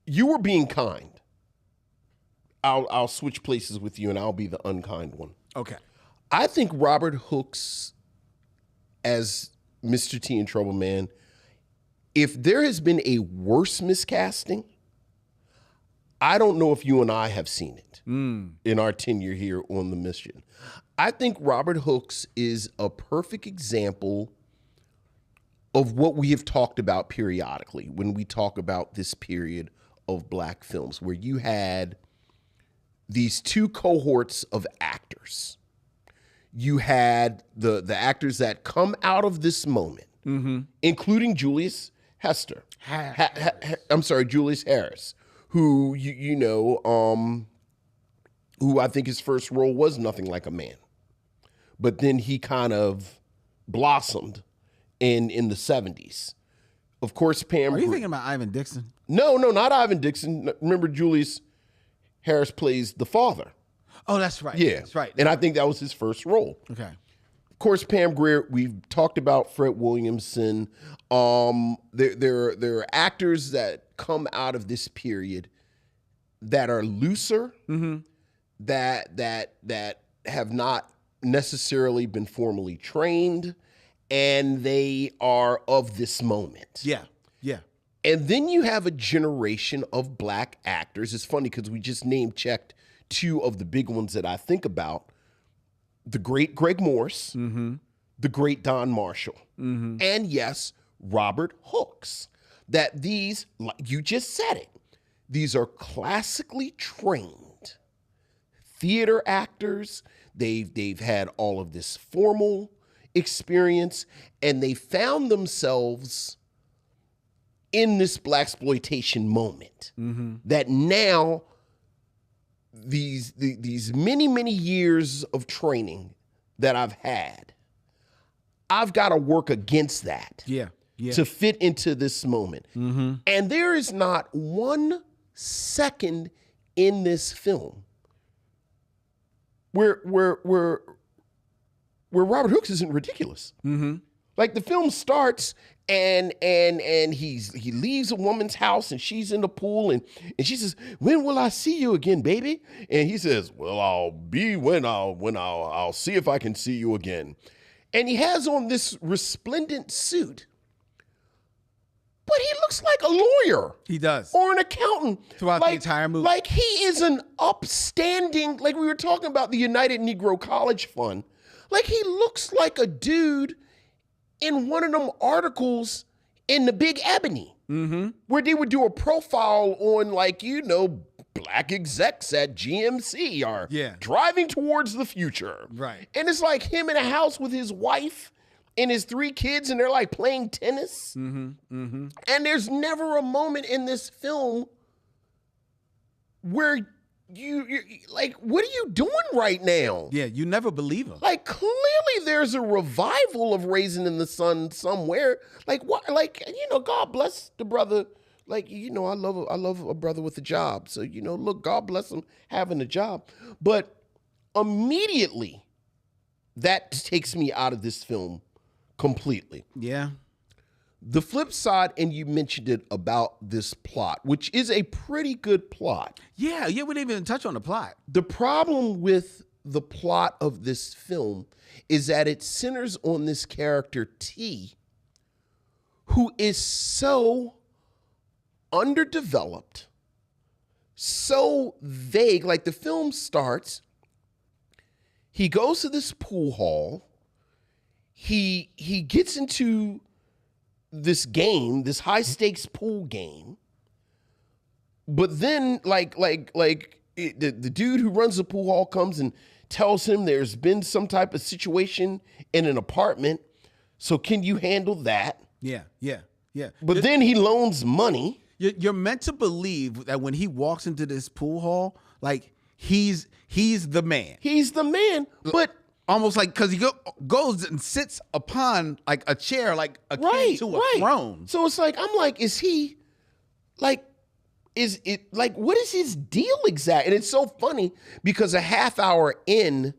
S2: You were being kind. I'll switch places with you and I'll be the unkind one.
S1: Okay.
S2: I think Robert Hooks as Mr. T in Troubl Man, if there has been a worse miscasting, I don't know if you and I have seen it in our tenure here on the mission. I think Robert Hooks is a perfect example of what we have talked about periodically when we talk about this period of black films, where you had these two cohorts of actors. You had the actors that come out of this moment, including Julius Hester. Julius Harris, who who I think his first role was Nothing Like a Man, but then he kind of blossomed in the 70s. Of course, Pam.
S1: Are you thinking about Ivan Dixon?
S2: No, not Ivan Dixon. Remember, Julius Harris plays the father.
S1: Oh, that's right.
S2: Yeah,
S1: That's right.
S2: And I think that was his first role.
S1: Okay.
S2: Of course, Pam Grier. We've talked about Fred Williamson. There are actors that come out of this period that are looser, that have not necessarily been formally trained, and they are of this moment.
S1: Yeah.
S2: And then you have a generation of black actors. It's funny because we just name-checked two of the big ones that I think about. The great Greg Morse, the great Don Marshall, and yes, Robert Hooks. That these, like you just said it, these are classically trained theater actors. They've had all of this formal experience, and they found themselves in this blaxploitation moment that now these many years of training that I've had, I've got to work against that.
S1: Yeah.
S2: To fit into this moment. And there is not 1 second in this film where Robert Hooks isn't ridiculous. Like the film starts and he leaves a woman's house and she's in the pool and she says, "When will I see you again, baby?" And he says, "Well, I'll see if I can see you again." And he has on this resplendent suit. But he looks like a lawyer.
S1: He does.
S2: Or an accountant.
S1: Throughout the entire movie.
S2: Like he is an upstanding, like we were talking about the United Negro College Fund. Like he looks like a dude in one of them articles in the Big Ebony. Where they would do a profile on black execs at GMC are driving towards the future.
S1: Right.
S2: And it's like him in a house with his wife and his 3 kids, and they're like playing tennis. And there's never a moment in this film where you like, what are you doing right now?
S1: Yeah, you never believe him.
S2: Like clearly there's a revival of Raisin in the Sun somewhere. Like what? Like, God bless the brother. Like, I love a brother with a job. So, look, God bless him having a job. But immediately that takes me out of this film completely.
S1: Yeah.
S2: The flip side, and you mentioned it about this plot, which is a pretty good plot.
S1: Yeah, we didn't even touch on the plot.
S2: The problem with the plot of this film is that it centers on this character T, who is so underdeveloped, so vague. Like the film starts, he goes to this pool hall. He gets into this game, this high stakes pool game. But then the dude who runs the pool hall comes and tells him there's been some type of situation in an apartment. So can you handle that?
S1: Yeah.
S2: But then he loans money.
S1: You're meant to believe that when he walks into this pool hall, like he's the man.
S2: He's the man, but
S1: almost like because he goes and sits upon like a chair, like a king to a throne.
S2: So it's like I'm like, is he like? Is it like what is his deal exactly? And it's so funny because a half hour in,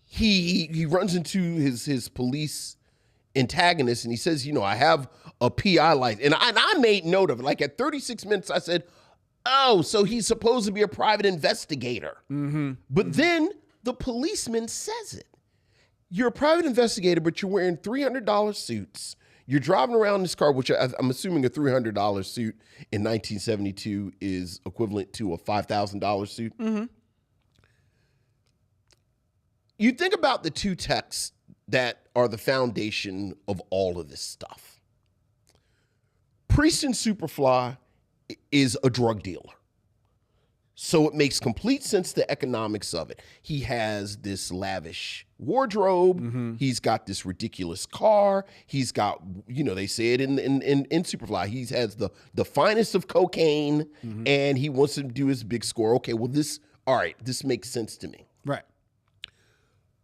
S2: he runs into his police antagonist and he says, I have a PI license. And I made note of it. Like at 36 minutes, I said, oh, so he's supposed to be a private investigator. But then the policeman says it. You're a private investigator, but you're wearing $300 suits. You're driving around this car, which I'm assuming a $300 suit in 1972 is equivalent to a $5,000 suit. You think about the 2 texts that are the foundation of all of this stuff. Priest and Superfly is a drug dealer. So it makes complete sense, the economics of it. He has this lavish wardrobe. He's got this ridiculous car. He's got, they say it in Superfly. He has the finest of cocaine and he wants to do his big score. Okay, well this makes sense to me.
S1: Right.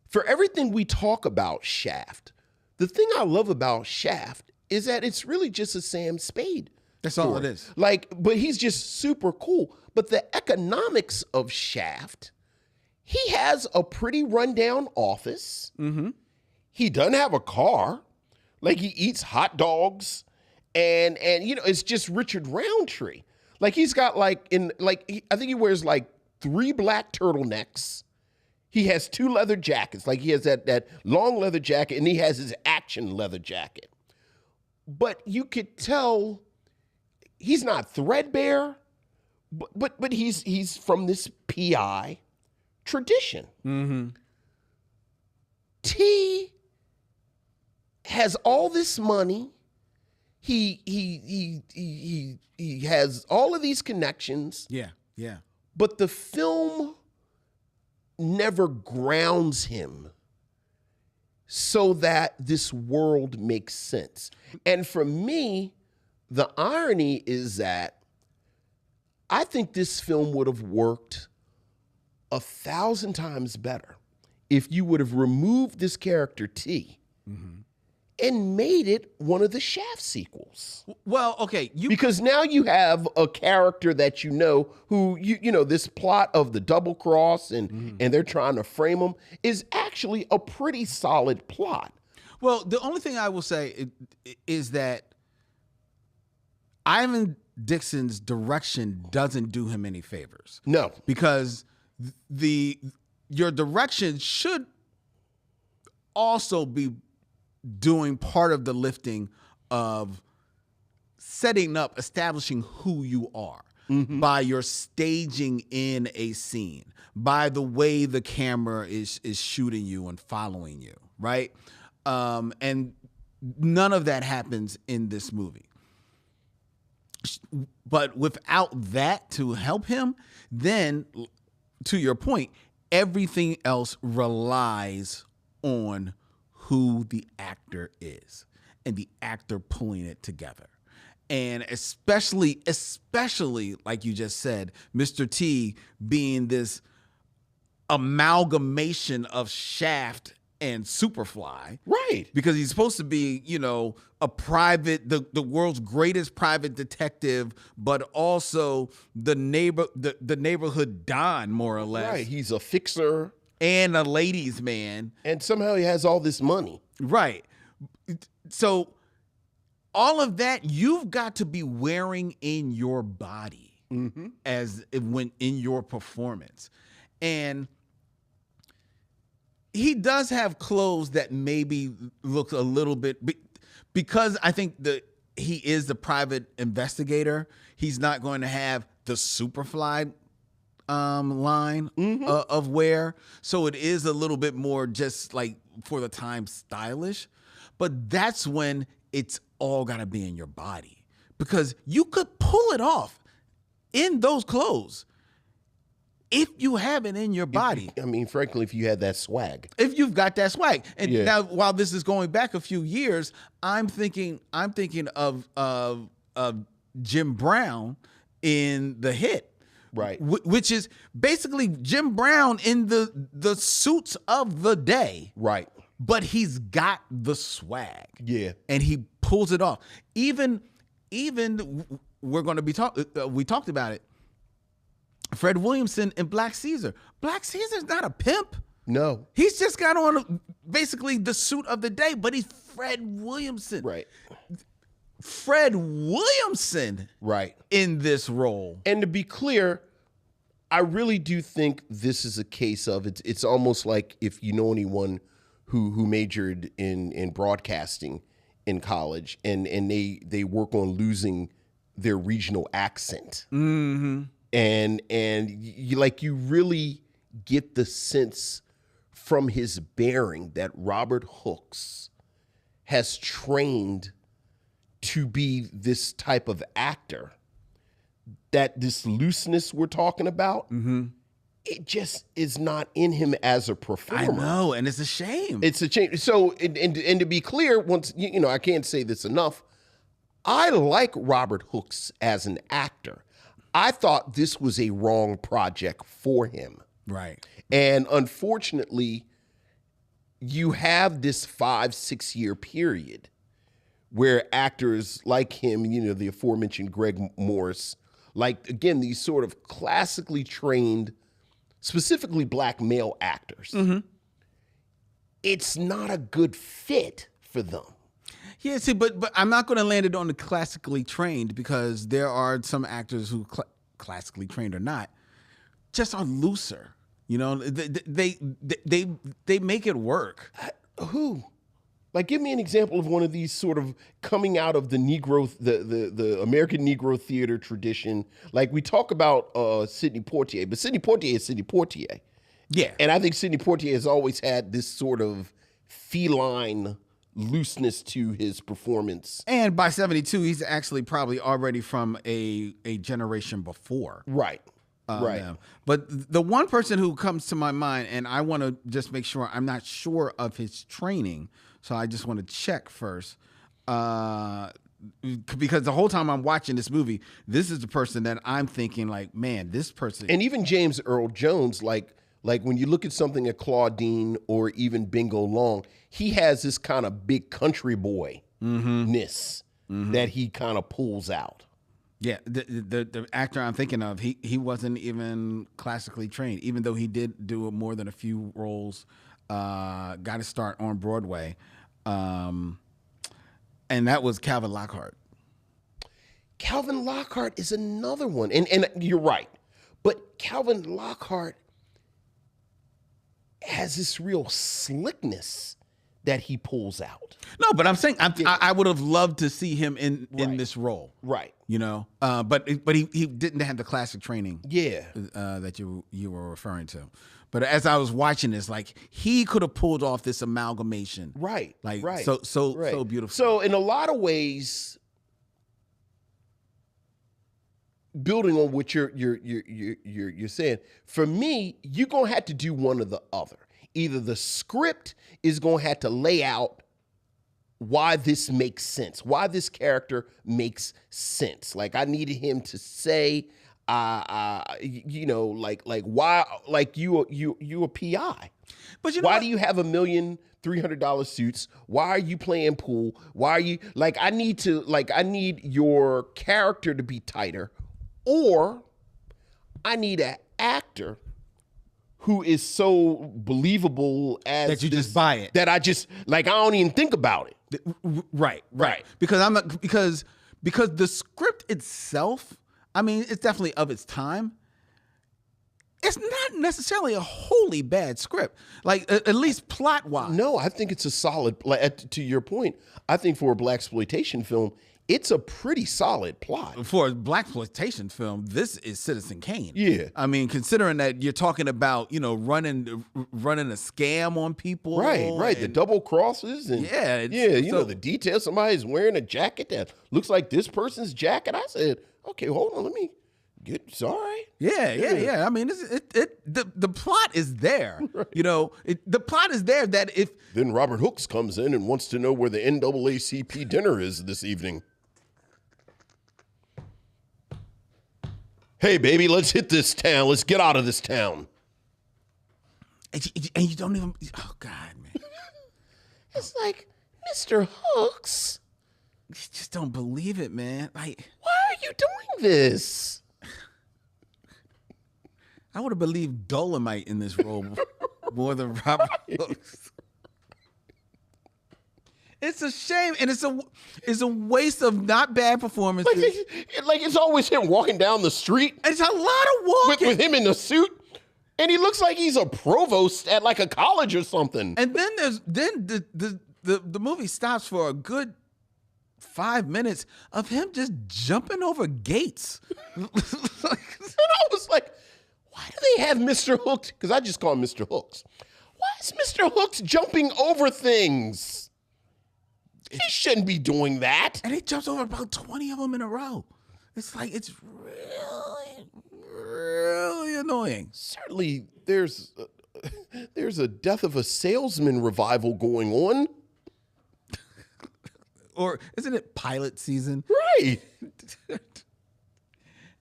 S2: For everything we talk about Shaft, the thing I love about Shaft is that it's really just a Sam Spade.
S1: That's all it is.
S2: But he's just super cool. But the economics of Shaft, he has a pretty rundown office. He doesn't have a car. Like he eats hot dogs, and it's just Richard Roundtree. Like he's got I think he wears 3 black turtlenecks. He has 2 leather jackets. Like he has that long leather jacket, and he has his action leather jacket. But you could tell he's not threadbare, but he's from this PI tradition. T has all this money. He has all of these connections.
S1: Yeah.
S2: But the film never grounds him so that this world makes sense. And for me, the irony is that I think this film would have worked 1,000 times better if you would have removed this character T and made it one of the Shaft sequels.
S1: Well, okay,
S2: Because now you have a character that who you know this plot of the double cross and they're trying to frame him is actually a pretty solid plot.
S1: Well, the only thing I will say is that Ivan Dixon's direction doesn't do him any favors.
S2: No.
S1: Because your direction should also be doing part of the lifting of establishing who you are by your staging in a scene, by the way the camera is shooting you and following you, right? And none of that happens in this movie. But without that to help him, then, to your point, everything else relies on who the actor is and the actor pulling it together. And especially, like you just said, Mr. T being this amalgamation of Shaft and Superfly.
S2: Right.
S1: Because he's supposed to be, a private, the world's greatest private detective, but also the neighborhood Don, more or less.
S2: Right. He's a fixer.
S1: And a ladies' man.
S2: And somehow he has all this money.
S1: Right. So all of that you've got to be wearing in your body when in your performance. And he does have clothes that maybe look a little bit, because I think he is the private investigator. He's not going to have the Superfly line of wear. So it is a little bit more just like for the time stylish, but that's when it's all got to be in your body, because you could pull it off in those clothes if you have it in your body.
S2: Frankly, if you had that swag.
S1: If you've got that swag. And now, while this is going back a few years, I'm thinking of Jim Brown in The Hit.
S2: Right.
S1: Which is basically Jim Brown in the suits of the day.
S2: Right.
S1: But he's got the swag.
S2: Yeah.
S1: And he pulls it off. Even we're going to be we talked about it. Fred Williamson in Black Caesar. Black Caesar's not a pimp.
S2: No.
S1: He's just got on basically the suit of the day, but he's Fred Williamson.
S2: Right.
S1: Fred Williamson.
S2: Right.
S1: In this role.
S2: And to be clear, I really do think this is a case of it's almost like if you know anyone who majored in broadcasting in college and they work on losing their regional accent.
S1: Mm-hmm.
S2: And you really get the sense from his bearing that Robert Hooks has trained to be this type of actor, that this looseness we're talking about, it just is not in him as a performer.
S1: I know, and it's a shame.
S2: It's a shame. So, and to be clear, once I can't say this enough, I like Robert Hooks as an actor. I thought this was a wrong project for him.
S1: Right.
S2: And unfortunately, you have this 5-6 year period where actors like him, the aforementioned Greg Morris, like, again, these sort of classically trained, specifically black male actors, it's not a good fit for them.
S1: Yeah, see, but I'm not going to land it on the classically trained, because there are some actors who, classically trained or not, just are looser. They make it work.
S2: Who? Like, give me an example of one of these sort of coming out of the Negro, the American Negro theater tradition. Like, we talk about Sidney Poitier, but Sidney Poitier is Sidney Poitier.
S1: Yeah.
S2: And I think Sidney Poitier has always had this sort of feline looseness to his performance.
S1: And by 72, he's actually probably already from a generation before.
S2: Right. Right.
S1: Them. But the one person who comes to my mind, and I want to just make sure, I'm not sure of his training, so I just want to check first. because the whole time I'm watching this movie, this is the person that I'm thinking like, man, this person.
S2: And even James Earl Jones, like when you look at something at Claudine or even Bingo Long, he has this kind of big country boy-ness that he kind of pulls out.
S1: Yeah, the actor I'm thinking of, he wasn't even classically trained, even though he did do more than a few roles. Got to start on Broadway, and that was Calvin Lockhart.
S2: Calvin Lockhart is another one, and you're right, but Calvin Lockhart has this real slickness that he pulls out.
S1: No, but I'm saying I would have loved to see him in this role,
S2: right?
S1: You know, but he didn't have the classic training, that you were referring to. But as I was watching this, like he could have pulled off this amalgamation,
S2: right?
S1: Like
S2: right.
S1: so beautiful.
S2: So in a lot of ways, building on what you're saying, for me, you're gonna have to do one or the other. Either the script is gonna have to lay out why this makes sense, why this character makes sense. Like I needed him to say, you know, like why, like you a PI.
S1: But you know
S2: why do you have $1,300,000 suits? Why are you playing pool? Why are you I need your character to be tighter, or I need an actor who is so believable as
S1: that you just buy it.
S2: That I just I don't even think about it.
S1: Right. Because I'm not because the script itself, I mean, it's definitely of its time. It's not necessarily a wholly bad script, like at least plot wise.
S2: No, I think it's a solid. To your point, I think for a blaxploitation film, it's a pretty solid plot.
S1: For a blaxploitation film, this is Citizen Kane.
S2: Yeah,
S1: I mean, considering that you're talking about running a scam on people,
S2: right, the double crosses, and you know the details. Somebody's wearing a jacket that looks like this person's jacket. I said, okay, hold on, let me. Sorry.
S1: Yeah. I mean, the plot is there. Right. You know, the plot is there that if...
S2: Then Robert Hooks comes in and wants to know where the NAACP dinner is this evening. Hey, baby, let's hit this town. Let's get out of this town.
S1: And you don't even... Oh, God, man.
S2: It's like, Mr. Hooks.
S1: You just don't believe it, man. Like,
S2: why are you doing this?
S1: I would have believed Dolomite in this role more than Robert Hooks. It's a shame, and it's a waste of not bad performances.
S2: Like it's always him walking down the street.
S1: It's a lot of walking
S2: with him in the suit, and he looks like he's a provost at like a college or something.
S1: And then the movie stops for a good 5 minutes of him just jumping over gates.
S2: And I was like, why do they have Mr. Hooks? Because I just call him Mr. Hooks. Why is Mr. Hooks jumping over things? He shouldn't be doing that.
S1: And he jumps over about 20 of them in a row. It's like, it's really, really annoying.
S2: Certainly, there's a Death of a Salesman revival going on.
S1: Or isn't it pilot season?
S2: Right.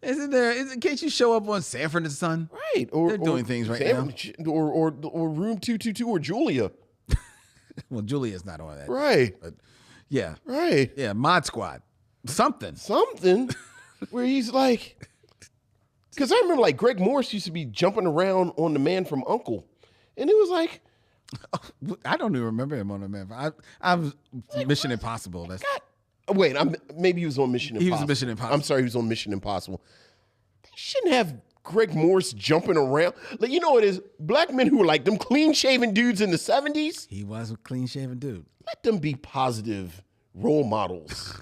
S1: Isn't there? In case you show up on Sanford and Son,
S2: right? Or
S1: they're doing things right now.
S2: Or Room 222 or Julia.
S1: Well, Julia's not on that,
S2: right?
S1: But yeah,
S2: right.
S1: Yeah, Mod Squad, something,
S2: where he's like, because I remember like Greg Morris used to be jumping around on The Man from U.N.C.L.E., and it was like,
S1: I don't even remember him on The Man. I was like, Mission Impossible. That's.
S2: Wait, maybe he was on Mission Impossible.
S1: He was on Mission Impossible.
S2: I'm sorry, he was on Mission Impossible. They shouldn't have Greg Morris jumping around. Like, you know what it is? Black men who were like them clean-shaven dudes in the 70s.
S1: He was a clean-shaven dude.
S2: Let them be positive role models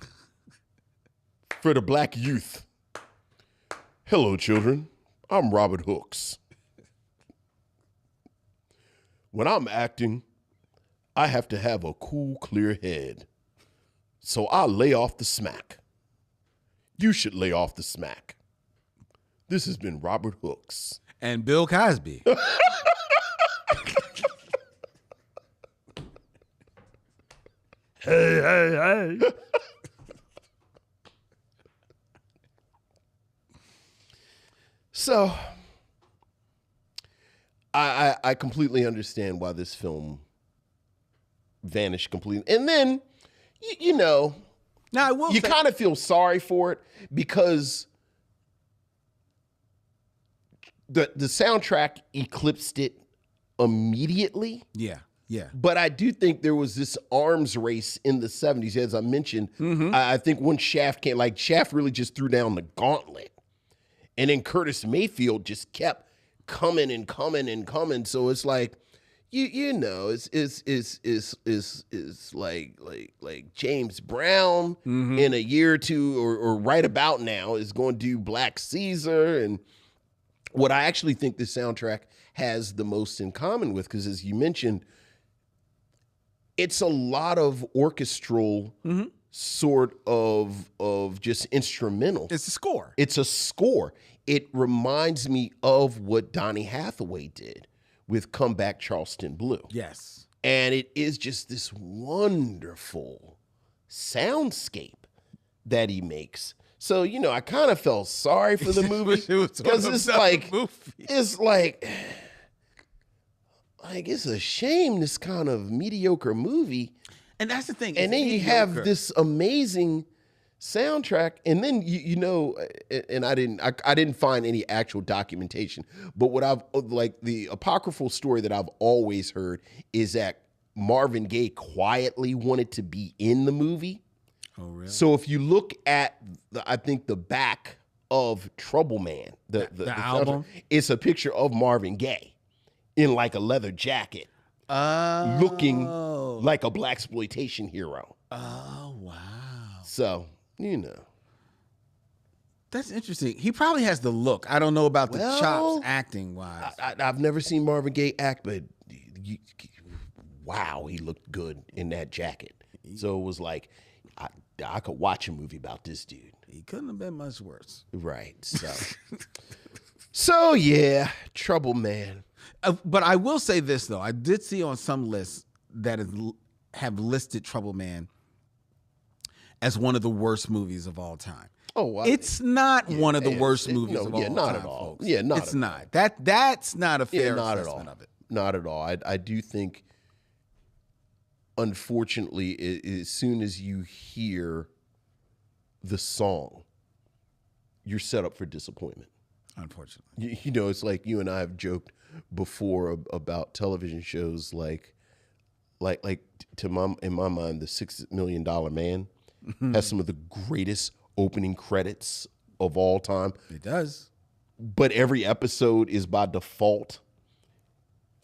S2: for the black youth. Hello, children. I'm Robert Hooks. When I'm acting, I have to have a cool, clear head. So I lay off the smack. You should lay off the smack. This has been Robert Hooks.
S1: And Bill Cosby.
S2: Hey. So I completely understand why this film vanished completely. And then, you know,
S1: now I will
S2: you
S1: say,
S2: kind of feel sorry for it because the soundtrack eclipsed it immediately.
S1: yeah.
S2: But I do think there was this arms race in the 70s, as I mentioned. I think when Shaft came, like Shaft really just threw down the gauntlet. And then Curtis Mayfield just kept coming and coming and coming. So it's like, you know, it's like James Brown in a year or two or right about now is going to do Black Caesar. And what I actually think the soundtrack has the most in common with, because as you mentioned, it's a lot of orchestral sort of just instrumental.
S1: It's a score.
S2: It's a score. It reminds me of what Donny Hathaway did with Come Back Charleston Blue.
S1: Yes.
S2: And it is just this wonderful soundscape that he makes. So, you know, I kind of felt sorry for the movie because it's like, it's a shame this kind of mediocre movie.
S1: And that's the thing.
S2: And then you have this amazing soundtrack, and then you know, and I didn't find any actual documentation, but what I've like the apocryphal story that I've always heard is that Marvin Gaye quietly wanted to be in the movie.
S1: Oh, really?
S2: So if you look at I think the back of Troubl Man, the
S1: album,
S2: it's a picture of Marvin Gaye in like a leather jacket, looking like a blaxploitation hero.
S1: Oh, wow.
S2: So, you know.
S1: That's interesting. He probably has the look. I don't know about the chops acting wise.
S2: I've never seen Marvin Gaye act, but wow, he looked good in that jacket. So it was like, I could watch a movie about this dude.
S1: He couldn't have been much worse.
S2: Right. So, so yeah, Troubl Man.
S1: But I will say this, though. I did see on some lists that have listed Troubl Man as one of the worst movies of all time.
S2: Oh, wow.
S1: It's not one of the worst movies of all time,
S2: not at all.
S1: folks.
S2: Yeah, not
S1: it's
S2: at
S1: not. All. That's not a fair
S2: not
S1: assessment
S2: at all.
S1: of it.
S2: Not at all. I do think, unfortunately, as soon as you hear the song, you're set up for disappointment.
S1: Unfortunately.
S2: You know, it's like you and I have joked before about television shows like in my mind, The $6 Million Man has some of the greatest opening credits of all time.
S1: It does.
S2: But every episode is by default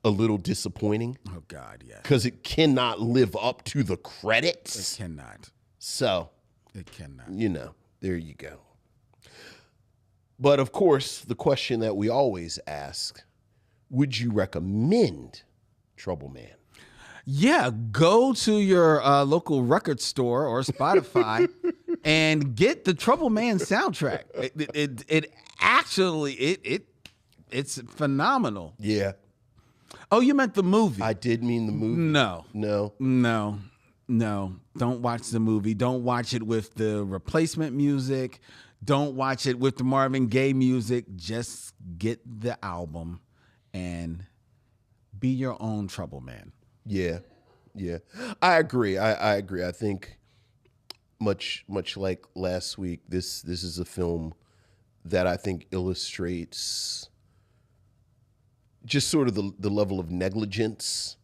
S2: a little disappointing.
S1: Oh, God, yeah.
S2: Because it cannot live up to the credits.
S1: It cannot.
S2: So,
S1: it cannot.
S2: You know, there you go. But of course, the question that we always ask, would you recommend Troubl Man?
S1: Yeah, go to your local record store or Spotify and get the Troubl Man soundtrack. It's phenomenal.
S2: Yeah.
S1: Oh, you meant the movie?
S2: I did mean the movie.
S1: No. Don't watch the movie. Don't watch it with the replacement music. Don't watch it with the Marvin Gaye music. Just get the album and be your own Troubl Man.
S2: Yeah. I agree. I agree. I think much like last week, this is a film that I think illustrates just sort of the level of negligence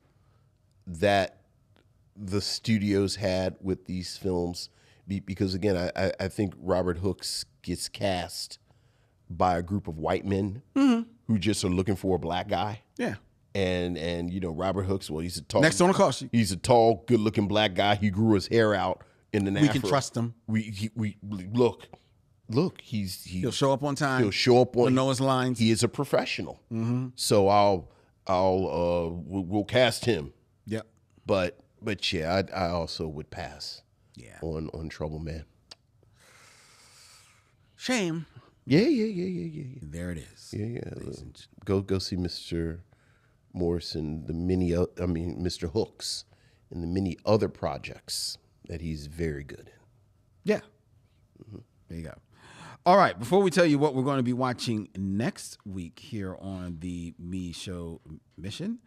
S2: that the studios had with these films. Because again, I think Robert Hooks gets cast by a group of white men who just are looking for a black guy.
S1: Yeah.
S2: And you know, Robert Hooks, well, he's a tall,
S1: next on the call sheet.
S2: He's a tall, good-looking black guy. He grew his hair out in an afro.
S1: We can trust him.
S2: We look. He'll
S1: show up on time.
S2: He'll show up on.
S1: He'll know his lines.
S2: He is a professional. So we'll cast him.
S1: Yep.
S2: But yeah, I also would pass.
S1: Yeah.
S2: On Troubl Man.
S1: Shame.
S2: Yeah.
S1: There it is.
S2: Yeah. Go see Mr. Morrison, Mr. Hooks, and the many other projects that he's very good in.
S1: Yeah. There you go. All right, before we tell you what we're going to be watching next week here on the Micheaux Mission,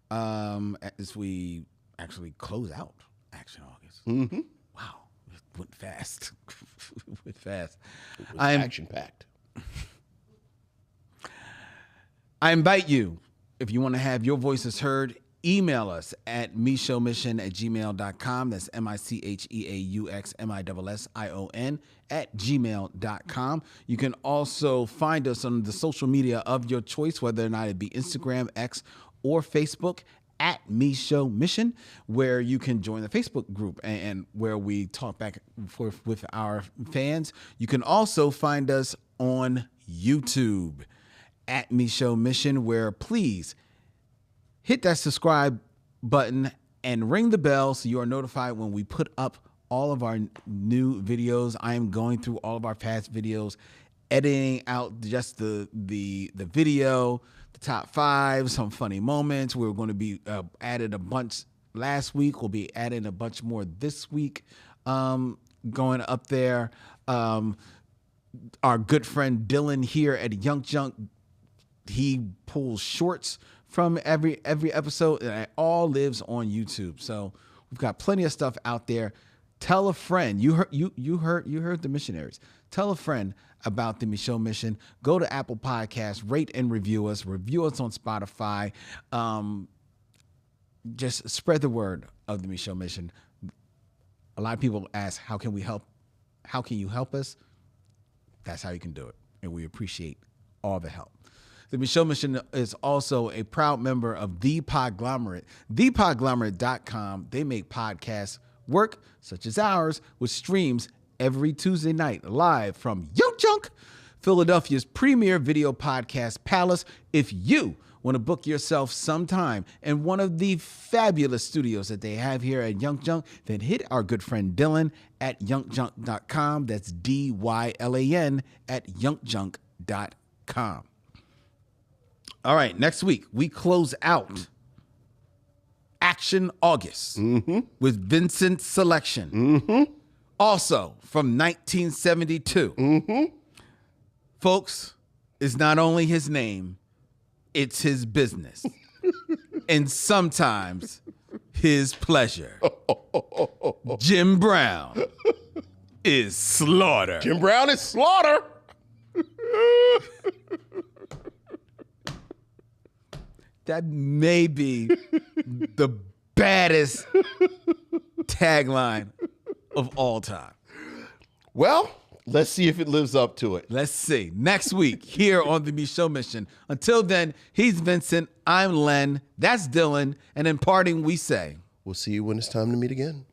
S1: as we actually close out Action August.
S2: Mm-hmm.
S1: Wow, it went fast. It went fast.
S2: It was action-packed.
S1: I invite you, if you want to have your voices heard, email us at micheauxmission@gmail.com. That's micheauxmission@gmail.com. You can also find us on the social media of your choice, whether or not it be Instagram, X, or Facebook, at Micheaux Mission, where you can join the Facebook group and where we talk back and forth with our fans. You can also find us on YouTube at Micheaux Mission, where please hit that subscribe button and ring the bell so you are notified when we put up all of our new videos. I am going through all of our past videos, editing out just the video, the top 5, some funny moments. We're going to be added a bunch last week. We'll be adding a bunch more this week, going up there. Our good friend Dylan here at Young Junk, he pulls shorts from every episode, and it all lives on YouTube. So we've got plenty of stuff out there. Tell a friend. You heard the missionaries. Tell a friend about the Micheaux Mission. Go to Apple Podcasts, rate and review us. Review us on Spotify. Just spread the word of the Micheaux Mission. A lot of people ask, how can we help? How can you help us? That's how you can do it, and we appreciate all the help. The Micheaux Mission is also a proud member of The Podglomerate. ThePodglomerate.com. They make podcasts work, such as ours, with streams every Tuesday night, live from Young Junk, Philadelphia's premier video podcast palace. If you want to book yourself sometime in one of the fabulous studios that they have here at Young Junk, then hit our good friend Dylan at youngjunk.com. That's DYLAN at youngjunk.com. All right, next week, we close out Action August with Vincent's Selection. Also from 1972. Folks, it's not only his name, it's his business. And sometimes his pleasure. Jim Brown is slaughter.
S2: Jim Brown is slaughter.
S1: That may be the baddest tagline of all time.
S2: Well, let's see if it lives up to it.
S1: Let's see. Next week here on the Micheaux Mission. Until then, he's Vincent. I'm Len. That's Dylan. And in parting, we say,
S2: We'll see you when it's time to meet again.